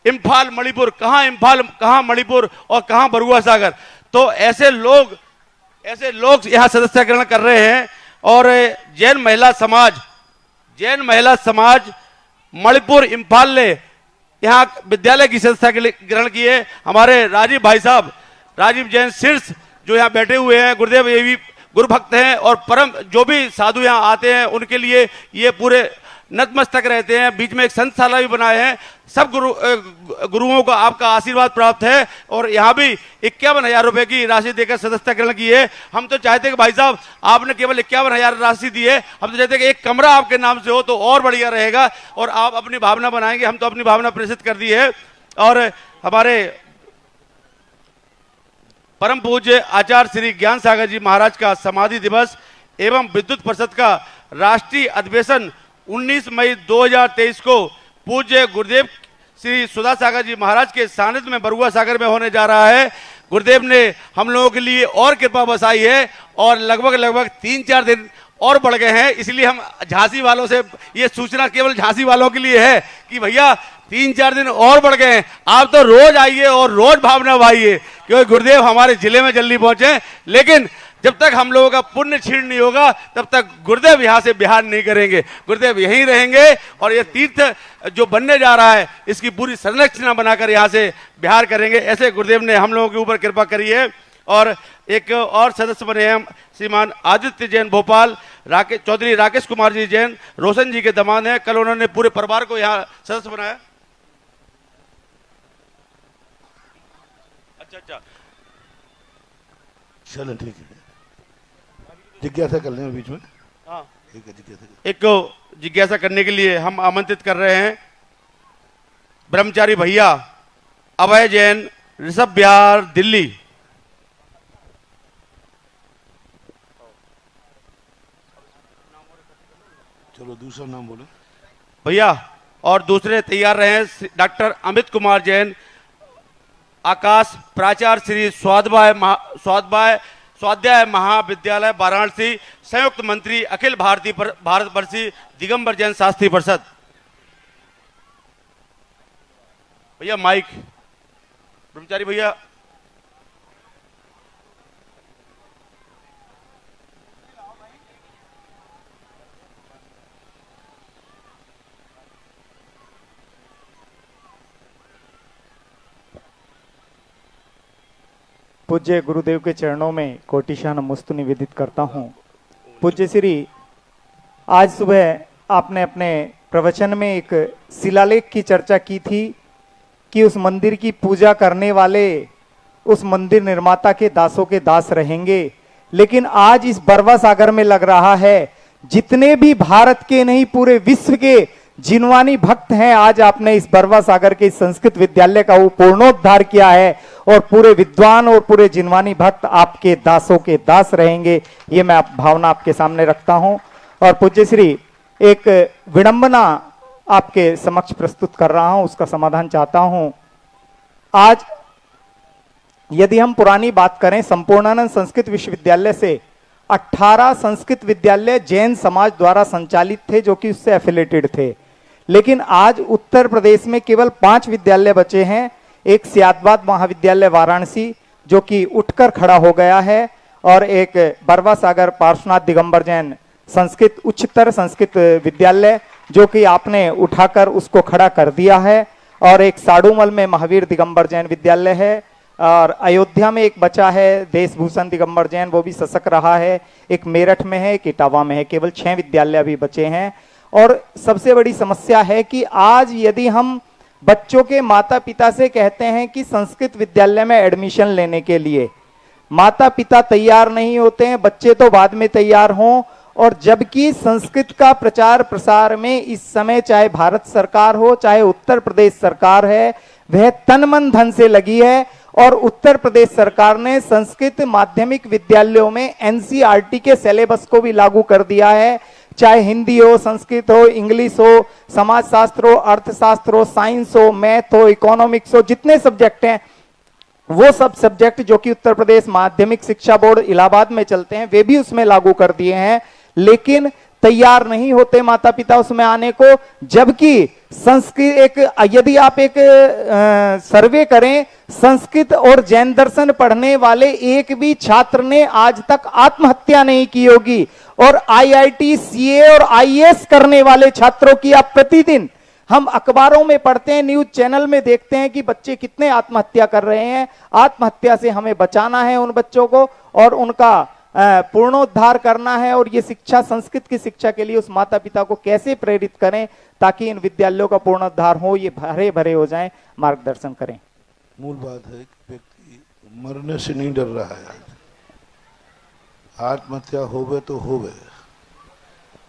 इम्फाल मणिपुर, कहाँ इम्फाल कहाँ मणिपुर और कहाँ बरुआ सागर, तो ऐसे लोग यहाँ सदस्यता ग्रहण कर रहे हैं। और जैन महिला समाज मणिपुर इम्फाल ने यहाँ विद्यालय की सदस्यता ग्रहण की है। हमारे राजीव भाई साहब राजीव जैन शीर्ष जो यहाँ बैठे हुए हैं गुरुदेव, ये भी गुरु भक्त हैं और परम जो भी साधु यहाँ आते हैं उनके लिए ये पूरे नतमस्तक रहते हैं। बीच में एक संतशाला भी बनाए हैं। सब गुरुओं को आपका आशीर्वाद प्राप्त है। और यहाँ भी 51,000 रुपए की राशि देकर सदस्यता ग्रहण की है। हम तो चाहते हैं कि भाई साहब आपने केवल 51,000 राशि दी है, हम तो चाहते हैं कि एक कमरा आपके नाम से हो तो और बढ़िया रहेगा और आप अपनी भावना बनाएंगे। हम तो अपनी भावना प्रेषित कर दी है। और हमारे परम पूज्य आचार्य श्री ज्ञान सागर जी महाराज का समाधि दिवस एवं विद्युत परिषद का राष्ट्रीय अधिवेशन 19 मई 2023 को पूज्य गुरुदेव श्री सुधा सागर जी महाराज के सानिध्य में बरुआ सागर में होने जा रहा है। गुरुदेव ने हम लोगों के लिए और कृपा बसाई है और लगभग 3-4 दिन और बढ़ गए हैं। इसलिए हम झांसी वालों से ये सूचना केवल झांसी वालों के लिए है कि भैया 3-4 दिन और बढ़ गए हैं, आप तो रोज आइए और रोज भावना भाइए, क्योंकि गुरुदेव हमारे जिले में जल्दी पहुंचे। लेकिन जब तक हम लोगों का पुण्य क्षीण नहीं होगा तब तक गुरुदेव यहाँ से बिहार नहीं करेंगे, गुरुदेव यहीं रहेंगे और ये तीर्थ जो बनने जा रहा है इसकी पूरी संरचना बनाकर यहाँ से बिहार करेंगे। ऐसे गुरुदेव ने हम लोगों के ऊपर कृपा करी है। और एक और सदस्य बने हैं श्रीमान आदित्य जैन भोपाल, चौधरी राकेश कुमार जी जैन रोशन जी के दामाद हैं। कल उन्होंने पूरे परिवार को यहाँ सदस्य बनाया। अच्छा, चलो ठीक है, जिज्ञासा कर लें बीच में। हाँ ठीक है, जिज्ञासा एक जिज्ञासा करने के लिए हम आमंत्रित कर रहे हैं ब्रह्मचारी भैया अभय जैन, ऋषभ बिहार, दिल्ली। चलो दूसरा नाम बोलो भैया। और दूसरे तैयार रहे हैं डॉक्टर अमित कुमार जैन, आकाश प्राचार्य श्री स्वाध्याय महाविद्यालय वाराणसी, संयुक्त मंत्री अखिल भारतीय भारतवर्षीय दिगंबर जैन शास्त्री परिषद। भैया माइक, ब्रह्मचारी भैया। पूज्य गुरुदेव के चरणों में कोटिशाह नमस्तु निवेदित करता हूँ। पूज्य श्री, आज सुबह आपने अपने प्रवचन में एक शिलालेख की चर्चा की थी कि उस मंदिर की पूजा करने वाले उस मंदिर निर्माता के दासों के दास रहेंगे। लेकिन आज इस बरवा सागर में लग रहा है जितने भी भारत के नहीं पूरे विश्व के जिनवानी भक्त हैं, आज आपने इस बरवा सागर के संस्कृत विद्यालय का वो पूर्णोद्धार किया है और पूरे विद्वान और पूरे जिनवानी भक्त आपके दासों के दास रहेंगे। ये मैं भावना आपके सामने रखता हूं। और पूज्य श्री, एक विडंबना आपके समक्ष प्रस्तुत कर रहा हूं, उसका समाधान चाहता हूं। आज यदि हम पुरानी बात करें, संपूर्णानंद संस्कृत विश्वविद्यालय से 18 संस्कृत विद्यालय जैन समाज द्वारा संचालित थे जो कि उससे एफिलेटेड थे। लेकिन आज उत्तर प्रदेश में केवल 5 विद्यालय बचे हैं। एक सियादबाद महाविद्यालय वाराणसी जो कि उठकर खड़ा हो गया है, और एक बरवा सागर पार्श्वनाथ दिगंबर जैन संस्कृत उच्चतर संस्कृत विद्यालय जो कि आपने उठाकर उसको खड़ा कर दिया है, और एक साड़ूमल में महावीर दिगंबर जैन विद्यालय है, और अयोध्या में एक बचा है देशभूषण दिगंबर जैन, वो भी सशक रहा है। एक मेरठ में है, एक इटावा में है। केवल 6 विद्यालय अभी बचे हैं। और सबसे बड़ी समस्या है कि आज यदि हम बच्चों के माता पिता से कहते हैं कि संस्कृत विद्यालय में एडमिशन लेने के लिए, माता पिता तैयार नहीं होते हैं, बच्चे तो बाद में तैयार हों। और जबकि संस्कृत का प्रचार प्रसार में इस समय चाहे भारत सरकार हो चाहे उत्तर प्रदेश सरकार है, वह तन मन धन से लगी है। और उत्तर प्रदेश सरकार ने संस्कृत माध्यमिक विद्यालयों में एनसीईआरटी के सिलेबस को भी लागू कर दिया है। चाहे हिंदी हो, संस्कृत हो, इंग्लिश हो, समाजशास्त्र हो, अर्थशास्त्र हो, साइंस हो, मैथ हो, इकोनॉमिक्स हो, जितने सब्जेक्ट हैं वो सब सब्जेक्ट जो कि उत्तर प्रदेश माध्यमिक शिक्षा बोर्ड इलाहाबाद में चलते हैं वे भी उसमें लागू कर दिए हैं। लेकिन तैयार नहीं होते माता पिता उसमें आने को। जबकि संस्कृत यदि आप एक सर्वे करें, संस्कृत और जैन दर्शन पढ़ने वाले एक भी छात्र ने आज तक आत्महत्या नहीं की होगी। और आईआईटी, सीए और आईएएस करने वाले छात्रों की आप प्रतिदिन हम अखबारों में पढ़ते हैं, न्यूज चैनल में देखते हैं कि बच्चे कितने आत्महत्या कर रहे हैं। आत्महत्या से हमें बचाना है उन बच्चों को और उनका पूर्णोद्धार करना है। और ये शिक्षा, संस्कृत की शिक्षा के लिए उस माता पिता को कैसे प्रेरित करें ताकि इन विद्यालयों का पूर्णोद्धार हो, ये भरे भरे हो जाएं, मार्गदर्शन करें। मूल बात है कि व्यक्ति मरने से नहीं डर रहा है। आत्महत्या होवे तो होवे,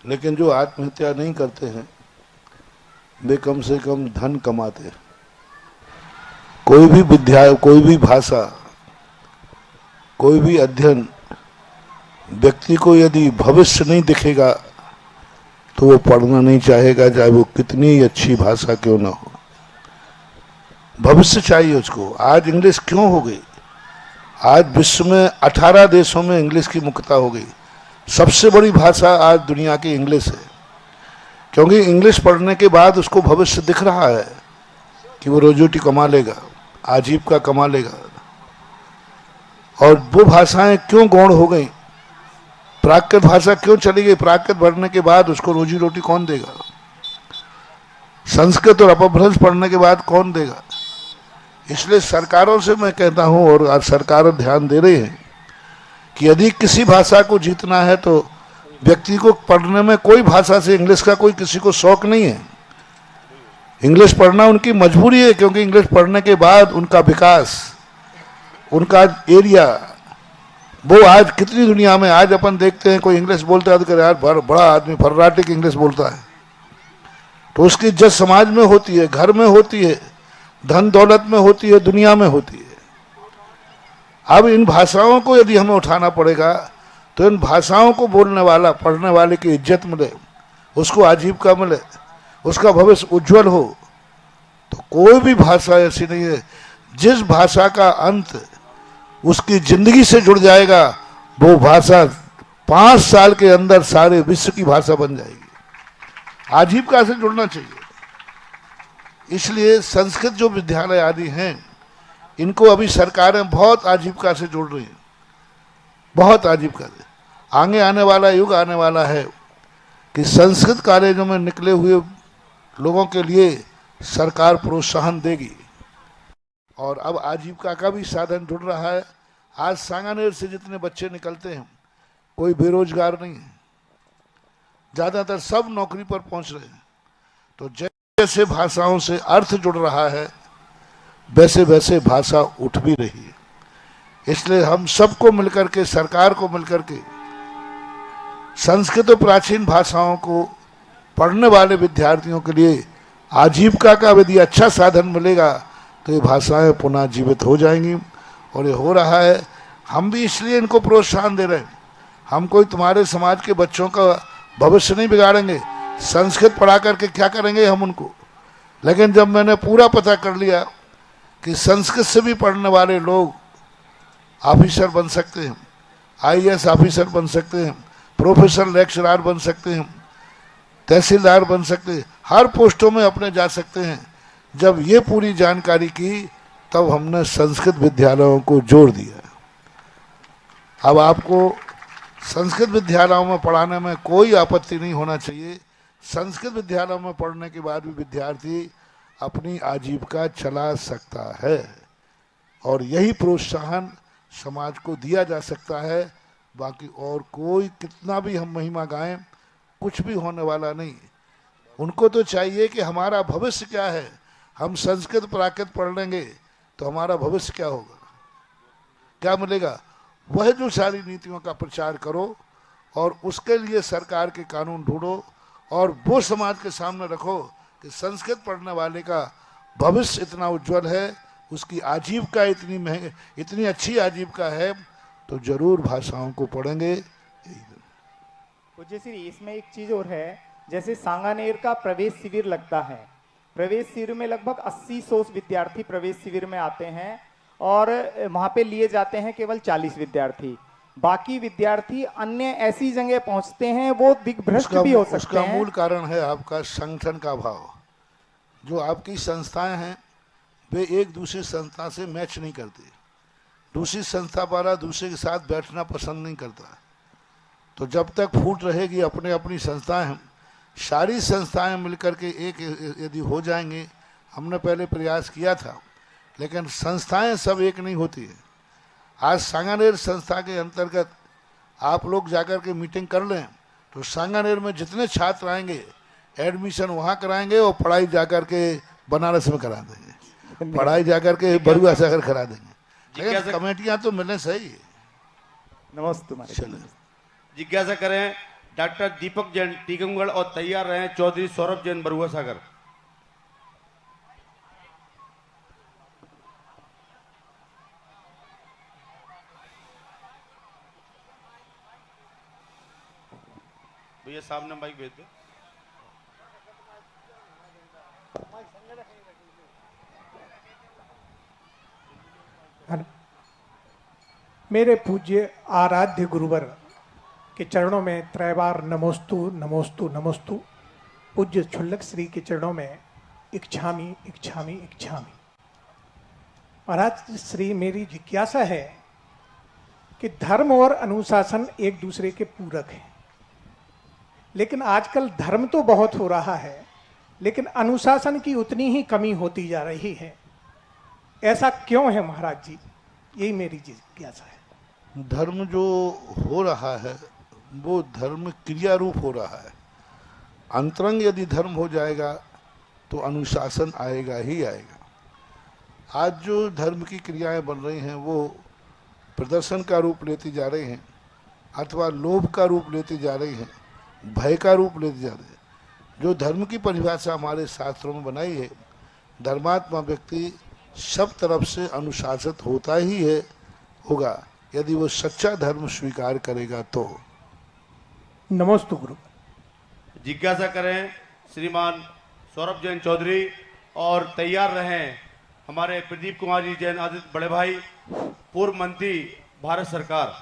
लेकिन जो आत्महत्या नहीं करते हैं वे कम से कम धन कमाते हैं। कोई भी विद्या, कोई भी भाषा, कोई भी अध्ययन व्यक्ति को यदि भविष्य नहीं दिखेगा तो वो पढ़ना नहीं चाहेगा, चाहे वो कितनी अच्छी भाषा क्यों ना हो। भविष्य चाहिए उसको। आज इंग्लिश क्यों हो गई? आज विश्व में 18 देशों में इंग्लिश की मुख्यता हो गई। सबसे बड़ी भाषा आज दुनिया की इंग्लिश है, क्योंकि इंग्लिश पढ़ने के बाद उसको भविष्य दिख रहा है कि वो रोजी कमा लेगा, आजीविका कमा लेगा। और वो भाषाएं क्यों गौण हो गई? प्राकृत भाषा क्यों चली गई? प्राकृत बढ़ने के बाद उसको रोजी रोटी कौन देगा? संस्कृत और अपभ्रंश पढ़ने के बाद कौन देगा? इसलिए सरकारों से मैं कहता हूं, और सरकार ध्यान दे रही है कि यदि किसी भाषा को जीतना है तो व्यक्ति को पढ़ने में कोई भाषा से, इंग्लिश का कोई किसी को शौक नहीं है। इंग्लिश पढ़ना उनकी मजबूरी है, क्योंकि इंग्लिश पढ़ने के बाद उनका विकास, उनका एरिया, वो आज कितनी दुनिया में आज अपन देखते हैं कोई इंग्लिश बोलता है तो यार बड़ा आदमी फर्राटिक इंग्लिश बोलता है, तो उसकी इज्जत समाज में होती है, घर में होती है, धन दौलत में होती है, दुनिया में होती है। अब इन भाषाओं को यदि हमें उठाना पड़ेगा तो इन भाषाओं को बोलने वाला, पढ़ने वाले की इज्जत मिले, उसको आजीविका मिले, उसका भविष्य उज्जवल हो। तो कोई भी भाषा ऐसी नहीं है जिस भाषा का अंत उसकी जिंदगी से जुड़ जाएगा, वो भाषा 5 साल के अंदर सारे विश्व की भाषा बन जाएगी। आजीविका से जुड़ना चाहिए। इसलिए संस्कृत जो विद्यालय आदि हैं, इनको अभी सरकारें बहुत आजीविका से जोड़ रही हैं, बहुत आजीविका से। आगे आने वाला युग आने वाला है कि संस्कृत कॉलेजों में निकले हुए लोगों के लिए सरकार प्रोत्साहन देगी, और अब आजीविका का भी साधन जुड़ रहा है। आज सांगानेर से जितने बच्चे निकलते हैं, कोई बेरोजगार नहीं है, ज्यादातर सब नौकरी पर पहुंच रहे हैं। तो जैसे भाषाओं से अर्थ जुड़ रहा है, वैसे वैसे भाषा उठ भी रही है। इसलिए हम सबको मिलकर के, सरकार को मिलकर के, संस्कृत और प्राचीन भाषाओं को पढ़ने वाले विद्यार्थियों के लिए आजीविका का यदि अच्छा साधन मिलेगा तो ये भाषाएं पुनः जीवित हो जाएंगी, और ये हो रहा है। हम भी इसलिए इनको प्रोत्साहन दे रहे हैं। हम कोई तुम्हारे समाज के बच्चों का भविष्य नहीं बिगाड़ेंगे, संस्कृत पढ़ा करके क्या करेंगे हम उनको। लेकिन जब मैंने पूरा पता कर लिया कि संस्कृत से भी पढ़ने वाले लोग ऑफिसर बन सकते हैं, आईएएस ऑफिसर बन सकते हैं, प्रोफेसर लेक्चरर बन सकते हैं, तहसीलदार बन सकते हैं, हर पोस्टों में अपने जा सकते हैं। जब ये पूरी जानकारी की, तब हमने संस्कृत विद्यालयों को जोड़ दिया। अब आपको संस्कृत विद्यालयों में पढ़ाने में कोई आपत्ति नहीं होना चाहिए। संस्कृत विद्यालयों में पढ़ने के बाद भी विद्यार्थी अपनी आजीविका चला सकता है, और यही प्रोत्साहन समाज को दिया जा सकता है। बाकी और कोई कितना भी हम महिमा गाएं, कुछ भी होने वाला नहीं। उनको तो चाहिए कि हमारा भविष्य क्या है। हम संस्कृत प्राकृत पढ़ लेंगे तो हमारा भविष्य क्या होगा, क्या मिलेगा? वह जो सारी नीतियों का प्रचार करो, और उसके लिए सरकार के कानून ढूंढो, और वो समाज के सामने रखो कि संस्कृत पढ़ने वाले का भविष्य इतना उज्जवल है, उसकी आजीविका इतनी महंगी, इतनी अच्छी आजीविका है, तो जरूर भाषाओं को पढ़ेंगे। पूज्य श्री, इसमें एक चीज और है, जैसे सांगानेर का प्रवेश शिविर लगता है, प्रवेश शिविर में लगभग 80-100 विद्यार्थी प्रवेश शिविर में आते हैं, और वहां पे लिए जाते हैं केवल 40 विद्यार्थी। बाकी विद्यार्थी अन्य ऐसी जगह पहुंचते हैं, वो दिग्भ्रष्ट भी हो सकते उसका हैं। मूल कारण है आपका संगठन का अभाव। जो आपकी संस्थाएं हैं, वे एक दूसरी संस्था से मैच नहीं करती। दूसरी संस्था वाला दूसरे के साथ बैठना पसंद नहीं करता। तो जब तक फूट रहेगी अपने अपनी संस्थाएं हैं, सारी संस्थाएं मिलकर के एक यदि हो जाएंगे, हमने पहले प्रयास किया था, लेकिन संस्थाएं सब एक नहीं होती है। आज सांगानेर संस्था के अंतर्गत आप लोग जाकर के मीटिंग कर लें, तो सांगानेर में जितने छात्र आएंगे एडमिशन वहाँ कराएंगे, और पढ़ाई जाकर के बनारस में करा देंगे, पढ़ाई जाकर के बरुआ सागर करा देंगे। लेकिन कमेटियाँ तो मिलने सही। नमस्ते। चले जिज्ञासा करें डॉक्टर दीपक जैन टीकमगढ़, और तैयार रहें चौधरी सौरभ जैन बरुआ सागर। भैया सामने माइक भेज दो। मेरे पूज्य आराध्य गुरुवर के चरणों में त्रैबार नमोस्तु नमोस्तु नमोस्तु। पूज्य छुल्लक श्री के चरणों में इच्छामी इच्छामी इच्छामी। महाराज श्री, मेरी जिज्ञासा है कि धर्म और अनुशासन एक दूसरे के पूरक हैं, लेकिन आजकल धर्म तो बहुत हो रहा है लेकिन अनुशासन की उतनी ही कमी होती जा रही है। ऐसा क्यों है महाराज जी, यही मेरी जिज्ञासा है। धर्म जो हो रहा है वो धर्म क्रिया रूप हो रहा है। अंतरंग यदि धर्म हो जाएगा तो अनुशासन आएगा ही आएगा। आज जो धर्म की क्रियाएं बन रही हैं वो प्रदर्शन का रूप लेती जा रही हैं, अथवा लोभ का रूप लेती जा रही हैं, भय का रूप लेती जा रही है। जो धर्म की परिभाषा हमारे शास्त्रों में बनाई है, धर्मात्मा व्यक्ति सब तरफ से अनुशासित होता ही है होगा यदि वो सच्चा धर्म स्वीकार करेगा तो। नमोस्तु गुरु। जिज्ञासा करें श्रीमान सौरभ जैन चौधरी और तैयार रहें हमारे प्रदीप कुमार जी जैन आदित्य बड़े भाई, पूर्व मंत्री भारत सरकार।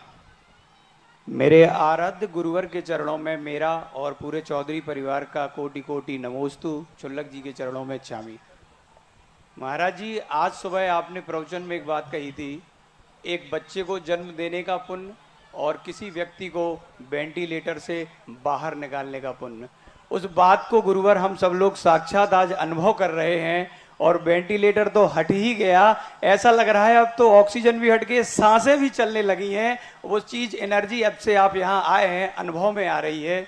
मेरे आराध्य गुरुवर के चरणों में मेरा और पूरे चौधरी परिवार का कोटि कोटि नमोस्तु। चुल्लक जी के चरणों में चामी। महाराज जी, आज सुबह आपने प्रवचन में एक बात कही थी, एक बच्चे को जन्म देने का पुण्य और किसी व्यक्ति को वेंटिलेटर से बाहर निकालने का पुण्य। उस बात को गुरुवर हम सब लोग साक्षात आज अनुभव कर रहे हैं। और वेंटिलेटर तो हट ही गया, ऐसा लग रहा है अब तो ऑक्सीजन भी हट के सांसें भी चलने लगी हैं। वो चीज एनर्जी अब से आप यहाँ आए हैं अनुभव में आ रही है।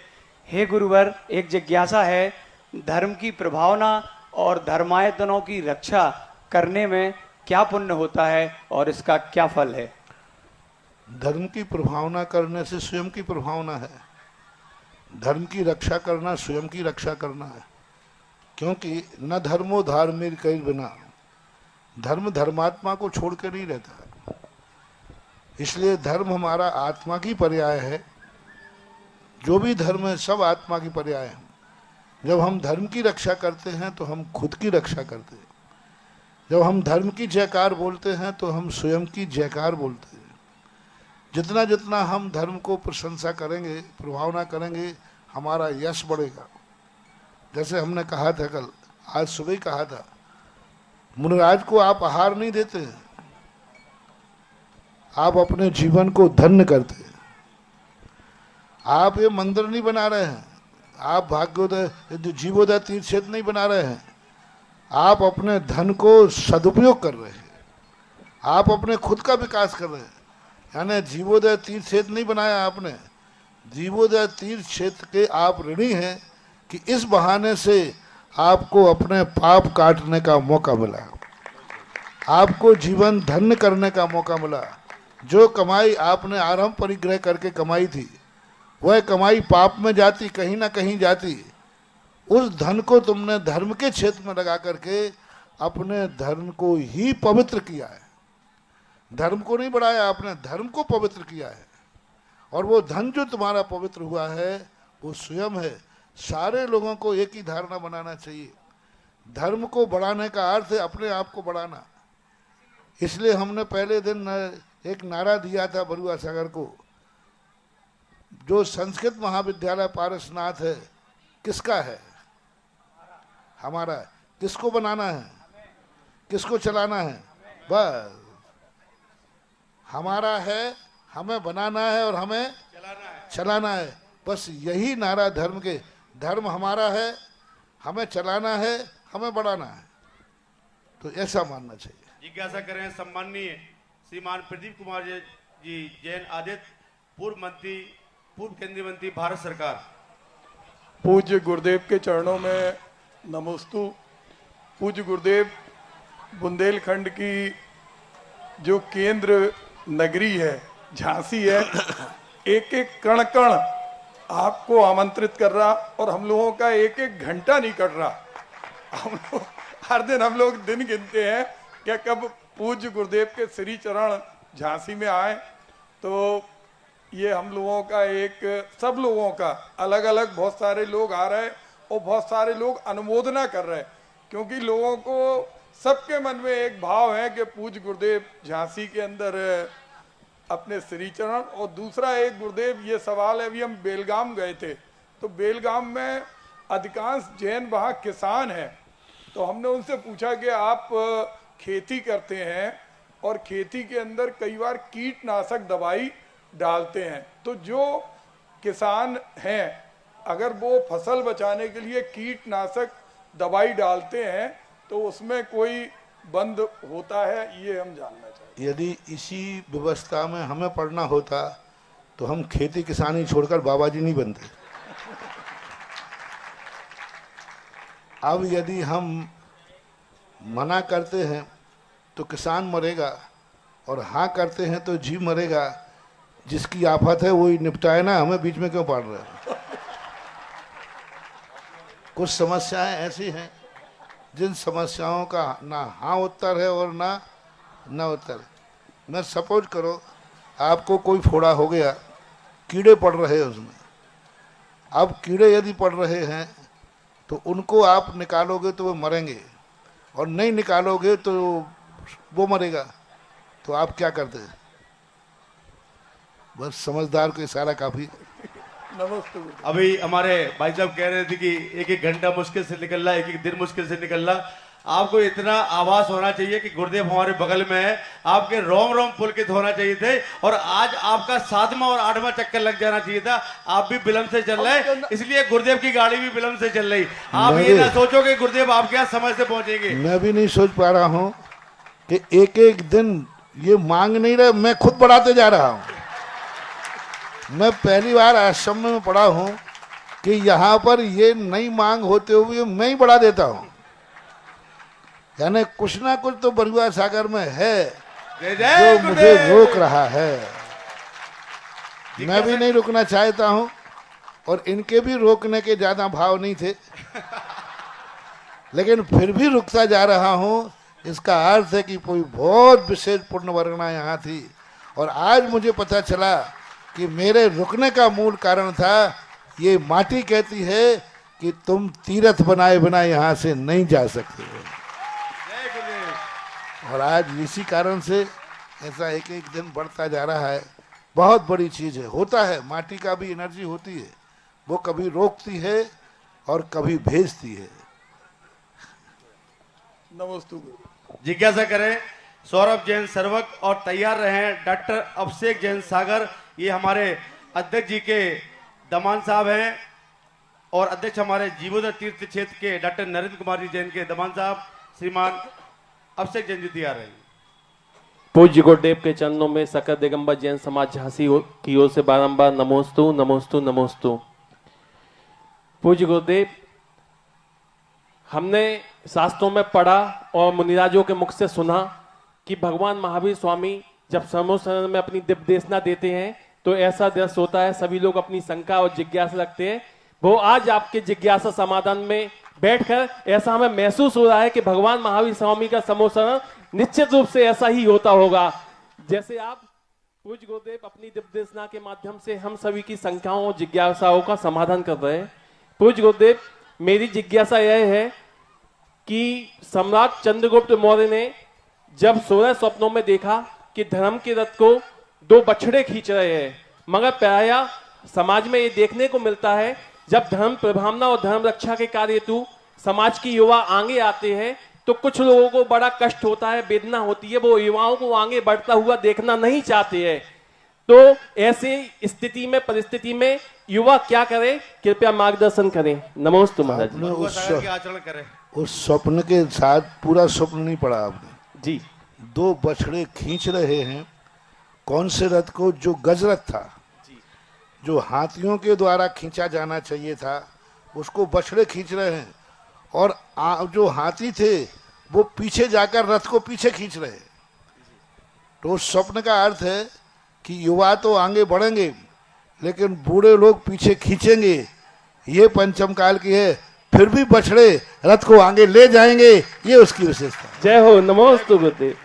हे गुरुवर, एक जिज्ञासा है, धर्म की प्रभावना और धर्मायतनों की रक्षा करने में क्या पुण्य होता है और इसका क्या फल है? धर्म की प्रभावना करने से स्वयं की प्रभावना है। धर्म की रक्षा करना स्वयं की रक्षा करना है, क्योंकि न धर्मो धार्मिक कई बिना, धर्म धर्मात्मा को छोड़ कर नहीं रहता। इसलिए धर्म हमारा आत्मा की पर्याय है। जो भी धर्म है सब आत्मा की पर्याय है। जब हम धर्म की रक्षा करते हैं तो हम खुद की रक्षा करते हैं। जब हम धर्म की जयकार बोलते हैं तो हम स्वयं की जयकार बोलते हैं। जितना जितना हम धर्म को प्रशंसा करेंगे, प्रभावना करेंगे, हमारा यश बढ़ेगा। जैसे हमने कहा था कल, आज सुबह ही कहा था, मुनिराज को आप आहार नहीं देते हैं, आप अपने जीवन को धन्य करते हैं। आप ये मंदिर नहीं बना रहे हैं, आप भाग्योदय जीवोदय तीर्थ क्षेत्र नहीं बना रहे हैं, आप अपने धन को सदुपयोग कर रहे हैं, आप अपने खुद का विकास कर रहे हैं। यानी जीवोदय तीर्थ क्षेत्र नहीं बनाया आपने, जीवोदय तीर्थ क्षेत्र के आप ऋणी हैं कि इस बहाने से आपको अपने पाप काटने का मौका मिला, आपको जीवन धन्य करने का मौका मिला। जो कमाई आपने आरंभ परिग्रह करके कमाई थी वह कमाई पाप में जाती, कहीं ना कहीं जाती। उस धन को तुमने धर्म के क्षेत्र में लगा करके अपने धर्म को ही पवित्र किया है। धर्म को नहीं बढ़ाया, आपने धर्म को पवित्र किया है। और वो धन जो तुम्हारा पवित्र हुआ है वो स्वयं है। सारे लोगों को एक ही धारणा बनाना चाहिए, धर्म को बढ़ाने का अर्थ है अपने आप को बढ़ाना। इसलिए हमने पहले दिन एक नारा दिया था बरुआ सागर को, जो संस्कृत महाविद्यालय पारसनाथ है किसका है? हमारा है। किसको बनाना है, किसको चलाना है? बस हमारा है, हमें बनाना है और हमें चलाना है। बस यही नारा धर्म के, धर्म हमारा है, हमें चलाना है, हमें बढ़ाना है, तो ऐसा मानना चाहिए। जिज्ञासा करें सम्माननीय श्रीमान प्रदीप कुमार जी जैन आदित्य, पूर्व मंत्री, पूर्व केंद्रीय मंत्री भारत सरकार। पूज्य गुरुदेव के चरणों में नमोस्तु। पूज्य गुरुदेव, बुंदेलखंड की जो केंद्र नगरी है, झांसी है, एक एक कण कण आपको आमंत्रित कर रहा और हम लोगों का एक एक घंटा नहीं कट रहा। हम लोग हर दिन हम लोग दिन गिनते हैं कि कब पूज्य गुरुदेव के श्री चरण झांसी में आए। तो ये हम लोगों का एक, सब लोगों का अलग अलग, बहुत सारे लोग आ रहे हैं और बहुत सारे लोग अनुमोदना कर रहे हैं, क्योंकि लोगों को सबके मन में एक भाव है कि पूज्य गुरुदेव झांसी के अंदर अपने श्री चरण। और दूसरा एक गुरुदेव, ये सवाल है, अभी हम बेलगाम गए थे तो बेलगाम में अधिकांश जैन वहाँ किसान हैं, तो हमने उनसे पूछा कि आप खेती करते हैं और खेती के अंदर कई बार कीटनाशक दवाई डालते हैं। तो जो किसान हैं अगर वो फसल बचाने के लिए कीटनाशक दवाई डालते हैं तो उसमें कोई बंद होता है, ये हम जानना चाहते हैं। यदि इसी व्यवस्था में हमें पढ़ना होता तो हम खेती किसानी छोड़कर बाबा जी नहीं बनते। अब यदि हम मना करते हैं तो किसान मरेगा और हाँ करते हैं तो जीव मरेगा। जिसकी आफत है वही निपटाए ना, हमें बीच में क्यों पड़ रहे हैं। कुछ समस्याएं ऐसी हैं जिन समस्याओं का ना हाँ उत्तर है और ना उत्तर। मैं सपोज करो आपको कोई फोड़ा हो गया, कीड़े पड़ रहे हैं उसमें। अब कीड़े यदि पड़ रहे हैं तो उनको आप निकालोगे तो वो मरेंगे और नहीं निकालोगे तो वो मरेगा। तो आप क्या करते हैं? बस समझदार को इशारा काफी। नमस्ते। अभी हमारे भाई साहब कह रहे थे कि एक एक घंटा मुश्किल से निकल रहा, एक एक दिन मुश्किल से निकल रहा। आपको इतना आभास होना चाहिए कि गुरुदेव हमारे बगल में है, आपके रोम रोम पुलकित होना चाहिए थे। और आज आपका 7वां और 8वां चक्कर लग जाना चाहिए था। आप भी विलंब से चल रहे, इसलिए गुरुदेव की गाड़ी भी विलंब से चल रही। आप ये ना सोचो कि गुरुदेव आपके यहाँ समय से पहुंचेंगे। मैं भी नहीं सोच पा रहा हूँ कि एक एक दिन ये मांग नहीं रहे, मैं खुद बढ़ाते जा रहा हूँ। मैं पहली बार आश्रम में पढ़ा हूँ कि यहाँ पर ये नई मांग होते हुए मैं ही बढ़ा देता हूँ। यानी कुछ ना कुछ तो बरुआ सागर में है जो मुझे रोक रहा है। मैं भी नहीं रुकना चाहता हूँ और इनके भी रोकने के ज्यादा भाव नहीं थे, लेकिन फिर भी रुकता जा रहा हूँ। इसका अर्थ है कि कोई बहुत विशेष पुण्यवर्णा यहाँ थी और आज मुझे पता चला कि मेरे रुकने का मूल कारण था ये माटी कहती है कि तुम तीर्थ बनाए बिना यहाँ से नहीं जा सकते हो। और आज इसी कारण से ऐसा एक एक दिन बढ़ता जा रहा है। बहुत बड़ी चीज है। होता है, माटी का भी एनर्जी होती है, वो कभी रोकती है और कभी भेजती है। नमस्ते। जिज्ञासा करें सौरभ जैन सर्वक और तैयार रहें डॉक्टर अभिषेक जैन सागर। ये हमारे अध्यक्ष जी के दमान साहब हैं और अध्यक्ष हमारे जीवोदर तीर्थ क्षेत्र के डॉक्टर नरेंद्र कुमार जी जैन के दमान साहब श्रीमान अभिषेक जैन जी तैयार रहें। पूज्य गुरुदेव के चरणों में सकल दिगंबर जैन समाज झांसी की ओर से बारंबार नमोस्तु नमोस्तु नमोस्तु। पूज्य गुरुदेव, हमने शास्त्रों में पढ़ा और मुनिराजों के मुख से सुना कि भगवान महावीर स्वामी जब समोसन में अपनी दिव्य देशना देते हैं तो ऐसा दृश्य होता है, सभी लोग अपनी शंका और जिज्ञासा रखते हैं। वो आज आपके जिज्ञासा समाधान में बैठकर ऐसा हमें महसूस हो रहा है कि भगवान महावीर स्वामी का समोसन निश्चित रूप से ऐसा ही होता होगा जैसे आप पूज्य गुरुदेव अपनी दिव्य देशना के माध्यम से हम सभी की शंकाओं और जिज्ञासाओं का समाधान कर रहे हैं। पूज्य गुरुदेव, मेरी जिज्ञासा यह है कि सम्राट चंद्रगुप्त मौर्य ने जब 16 स्वप्नों में देखा कि धर्म के रथ को 2 बछड़े खींच रहे हैं, मगर प्रायः समाज में ये देखने को मिलता है जब धर्म प्रभावना और धर्म रक्षा के कार्य हेतु समाज की युवा आगे आते हैं तो कुछ लोगों को बड़ा कष्ट होता है, वेदना होती है, वो युवाओं को आगे बढ़ता हुआ देखना नहीं चाहते हैं। तो ऐसी स्थिति में, परिस्थिति में युवा क्या करे, कृपया मार्गदर्शन करें। नमोस्तु महाराज। उस स्वप्न के साथ पूरा स्वप्न नहीं पढ़ा आपने जी। 2 बछड़े खींच रहे हैं कौन से रथ को? जो गजरथ था, जो हाथियों के द्वारा खींचा जाना चाहिए था, उसको बछड़े खींच रहे हैं और जो हाथी थे वो पीछे जाकर रथ को पीछे खींच रहे हैं। तो उस स्वप्न का अर्थ है कि युवा तो आगे बढ़ेंगे लेकिन बूढ़े लोग पीछे खींचेंगे। ये पंचम काल की है, फिर भी बछड़े रथ को आगे ले जाएंगे, ये उसकी विशेषता। जय हो। नमोस्तु गुरुदेव।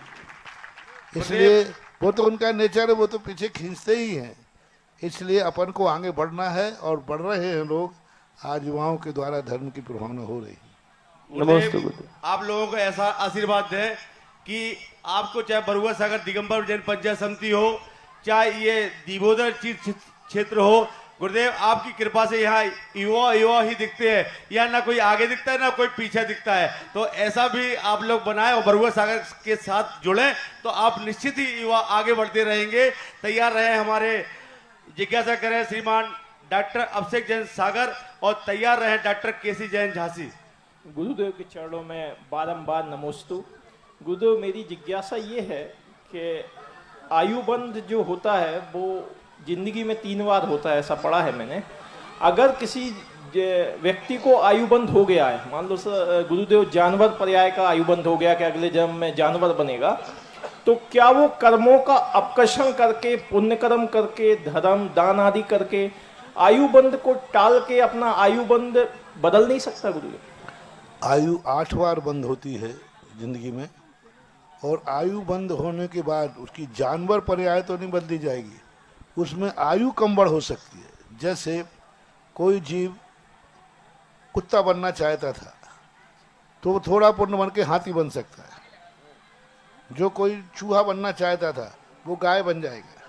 इसलिए वो तो उनका नेचर है, वो तो पीछे खींचते ही हैं। इसलिए अपन को आगे बढ़ना है और बढ़ रहे हैं लोग। आज युवाओं के द्वारा धर्म की प्रभावना हो रही है। नमस्ते गुरुदेव। आप लोगों को ऐसा आशीर्वाद दें कि आपको चाहे बरुआ सागर दिगंबर जैन पंचायत समिति हो, चाहे ये दीवोदर तीर्थ क्षेत्र हो, गुरुदेव आपकी कृपा से यहाँ युवा ही दिखते हैं, यहाँ ना कोई आगे दिखता है ना कोई पीछे दिखता है, तो ऐसा भी आप लोग बनाए और बरुआ सागर के साथ जुड़े तो आप निश्चित ही युवा आगे बढ़ते रहेंगे। तैयार रहे हमारे जिज्ञासा करें श्रीमान डॉक्टर अभिषेक जैन सागर और तैयार रहे डॉक्टर केसी जैन झांसी। गुरुदेव के चरणों में बारंबार नमोस्तु। गुरुदेव मेरी जिज्ञासा ये है कि आयुबंध जो होता है वो जिंदगी में 3 बार होता है, ऐसा पढ़ा है मैंने। अगर किसी व्यक्ति को आयुबंध हो गया है, मान लो गुरुदेव जानवर पर्याय का आयुबंध हो गया कि अगले जन्म में जानवर बनेगा, तो क्या वो कर्मों का अपकर्षण करके, पुण्य कर्म करके, धर्म दान आदि करके आयुबंध को टाल के अपना आयुबंध बदल नहीं सकता गुरुदेव? आयु 8 बार बंद होती है जिंदगी में, और आयु बंद होने के बाद उसकी जानवर पर्याय तो नहीं बदली जाएगी, उसमें आयु कम बढ़ हो सकती है। जैसे कोई जीव कुत्ता बनना चाहता था तो वो थोड़ा पुण्य बन के हाथी बन सकता है, जो कोई चूहा बनना चाहता था वो गाय बन जाएगा,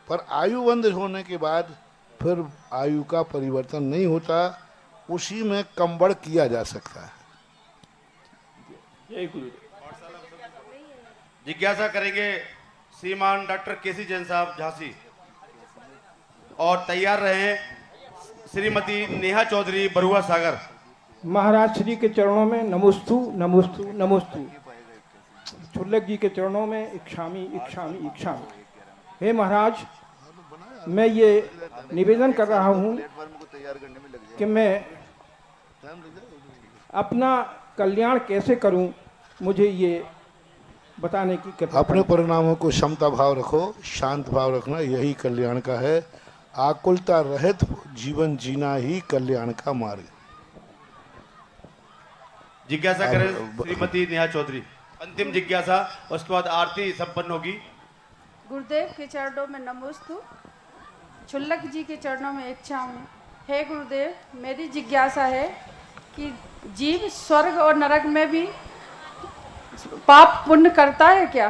पर आयु बंद होने के बाद फिर आयु का परिवर्तन नहीं होता, उसी में कम बढ़ किया जा सकता है। जय गुरुदेव। जिज्ञासा करेंगे श्रीमान डॉक्टर केसी जैन साहब झांसी और तैयार रहे श्रीमती नेहा चौधरी बरुआ सागर। महाराज श्री के चरणों में नमोस्तु नमोस्तु नमोस्तु। छुल्लक जी के चरणों में इक्षामी इक्षामी इक्षामी। हे महाराज, मैं ये निवेदन कर रहा हूँ कि मैं अपना कल्याण कैसे करूं, मुझे ये बताने की कृपा। अपने परिणामों को क्षमता भाव रखो, शांत भाव रखना, यही कल्याण का है। आकुलता रहित जीवन जीना ही कल्याण का मार्ग। जिज्ञासा करें श्रीमती नेहा चौधरी। अंतिम जिज्ञासा, उसके बाद आरती संपन्न होगी। गुरुदेव के चरणों में नमोस्तु। छुल्लक जी के चरणों में इच्छा में। हे गुरुदेव, मेरी जिज्ञासा है कि जीव स्वर्ग और नरक में भी पाप पुण्य करता है क्या?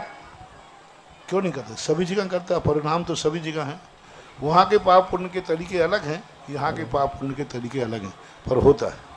क्यों नहीं करता? सभी जगह करता है, परिणाम तो सभी जगह है। वहाँ के पाप पुण्य के तरीके अलग हैं, यहाँ के पाप पुण्य के तरीके अलग हैं, पर होता है।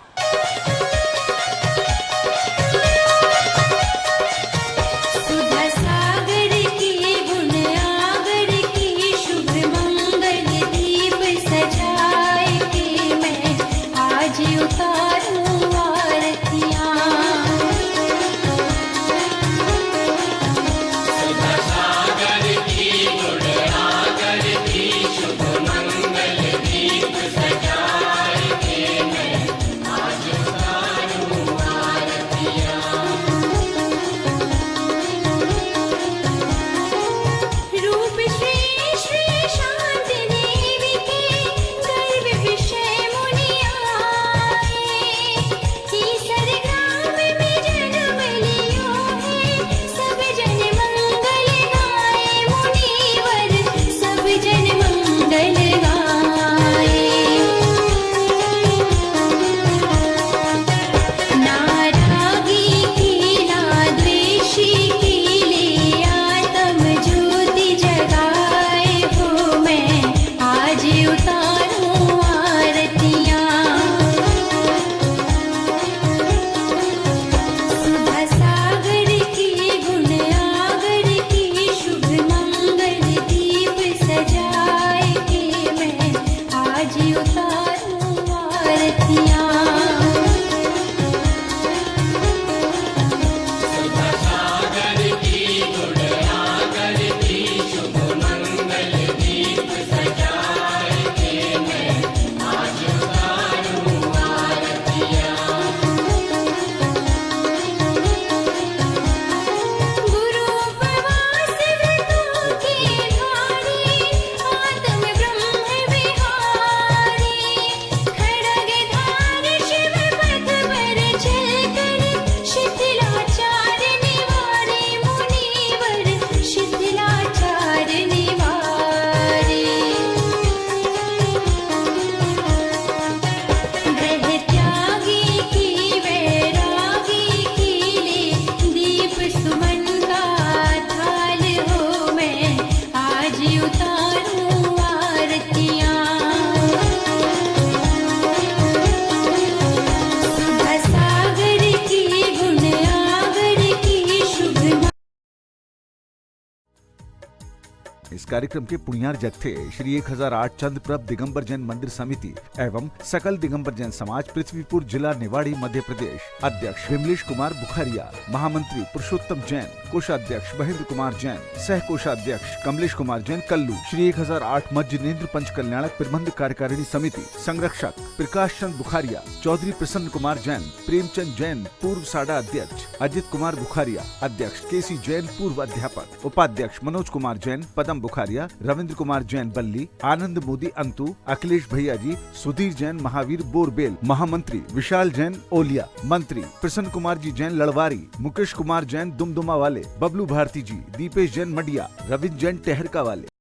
कार्यक्रम के पुण्यार जग थे श्री 1008 चंद्रप्रभ दिगंबर जैन मंदिर समिति एवं सकल दिगंबर जैन समाज पृथ्वीपुर जिला निवाड़ी मध्य प्रदेश। अध्यक्ष विमलेश कुमार बुखारिया, महामंत्री पुरुषोत्तम जैन, कोषाध्यक्ष महेंद्र कुमार जैन, सह कोषाध्यक्ष कमलेश कुमार जैन कल्लू, श्री 1008 मज्जनेन्द्र पंच कल्याणक प्रबंध कार्यकारिणी समिति संरक्षक प्रकाश चंद बुखारिया, चौधरी प्रसन्न कुमार जैन, प्रेमचंद जैन पूर्व साडा अध्यक्ष, अजित कुमार बुखारिया अध्यक्ष, केसी जैन पूर्व अध्यापक, उपाध्यक्ष मनोज कुमार जैन, पदम बुखारिया, रविंद्र कुमार जैन बल्ली, आनंद मोदी अंतु, अखिलेश भैया जी, सुधीर जैन महावीर बोरबेल, महामंत्री विशाल जैन ओलिया, मंत्री प्रसन्न कुमार जी जैन लड़वारी, मुकेश कुमार जैन दुमदुमा वाले, बबलू भारती जी, दीपेश जैन मडिया, रविंद्र जैन टहरका वाले।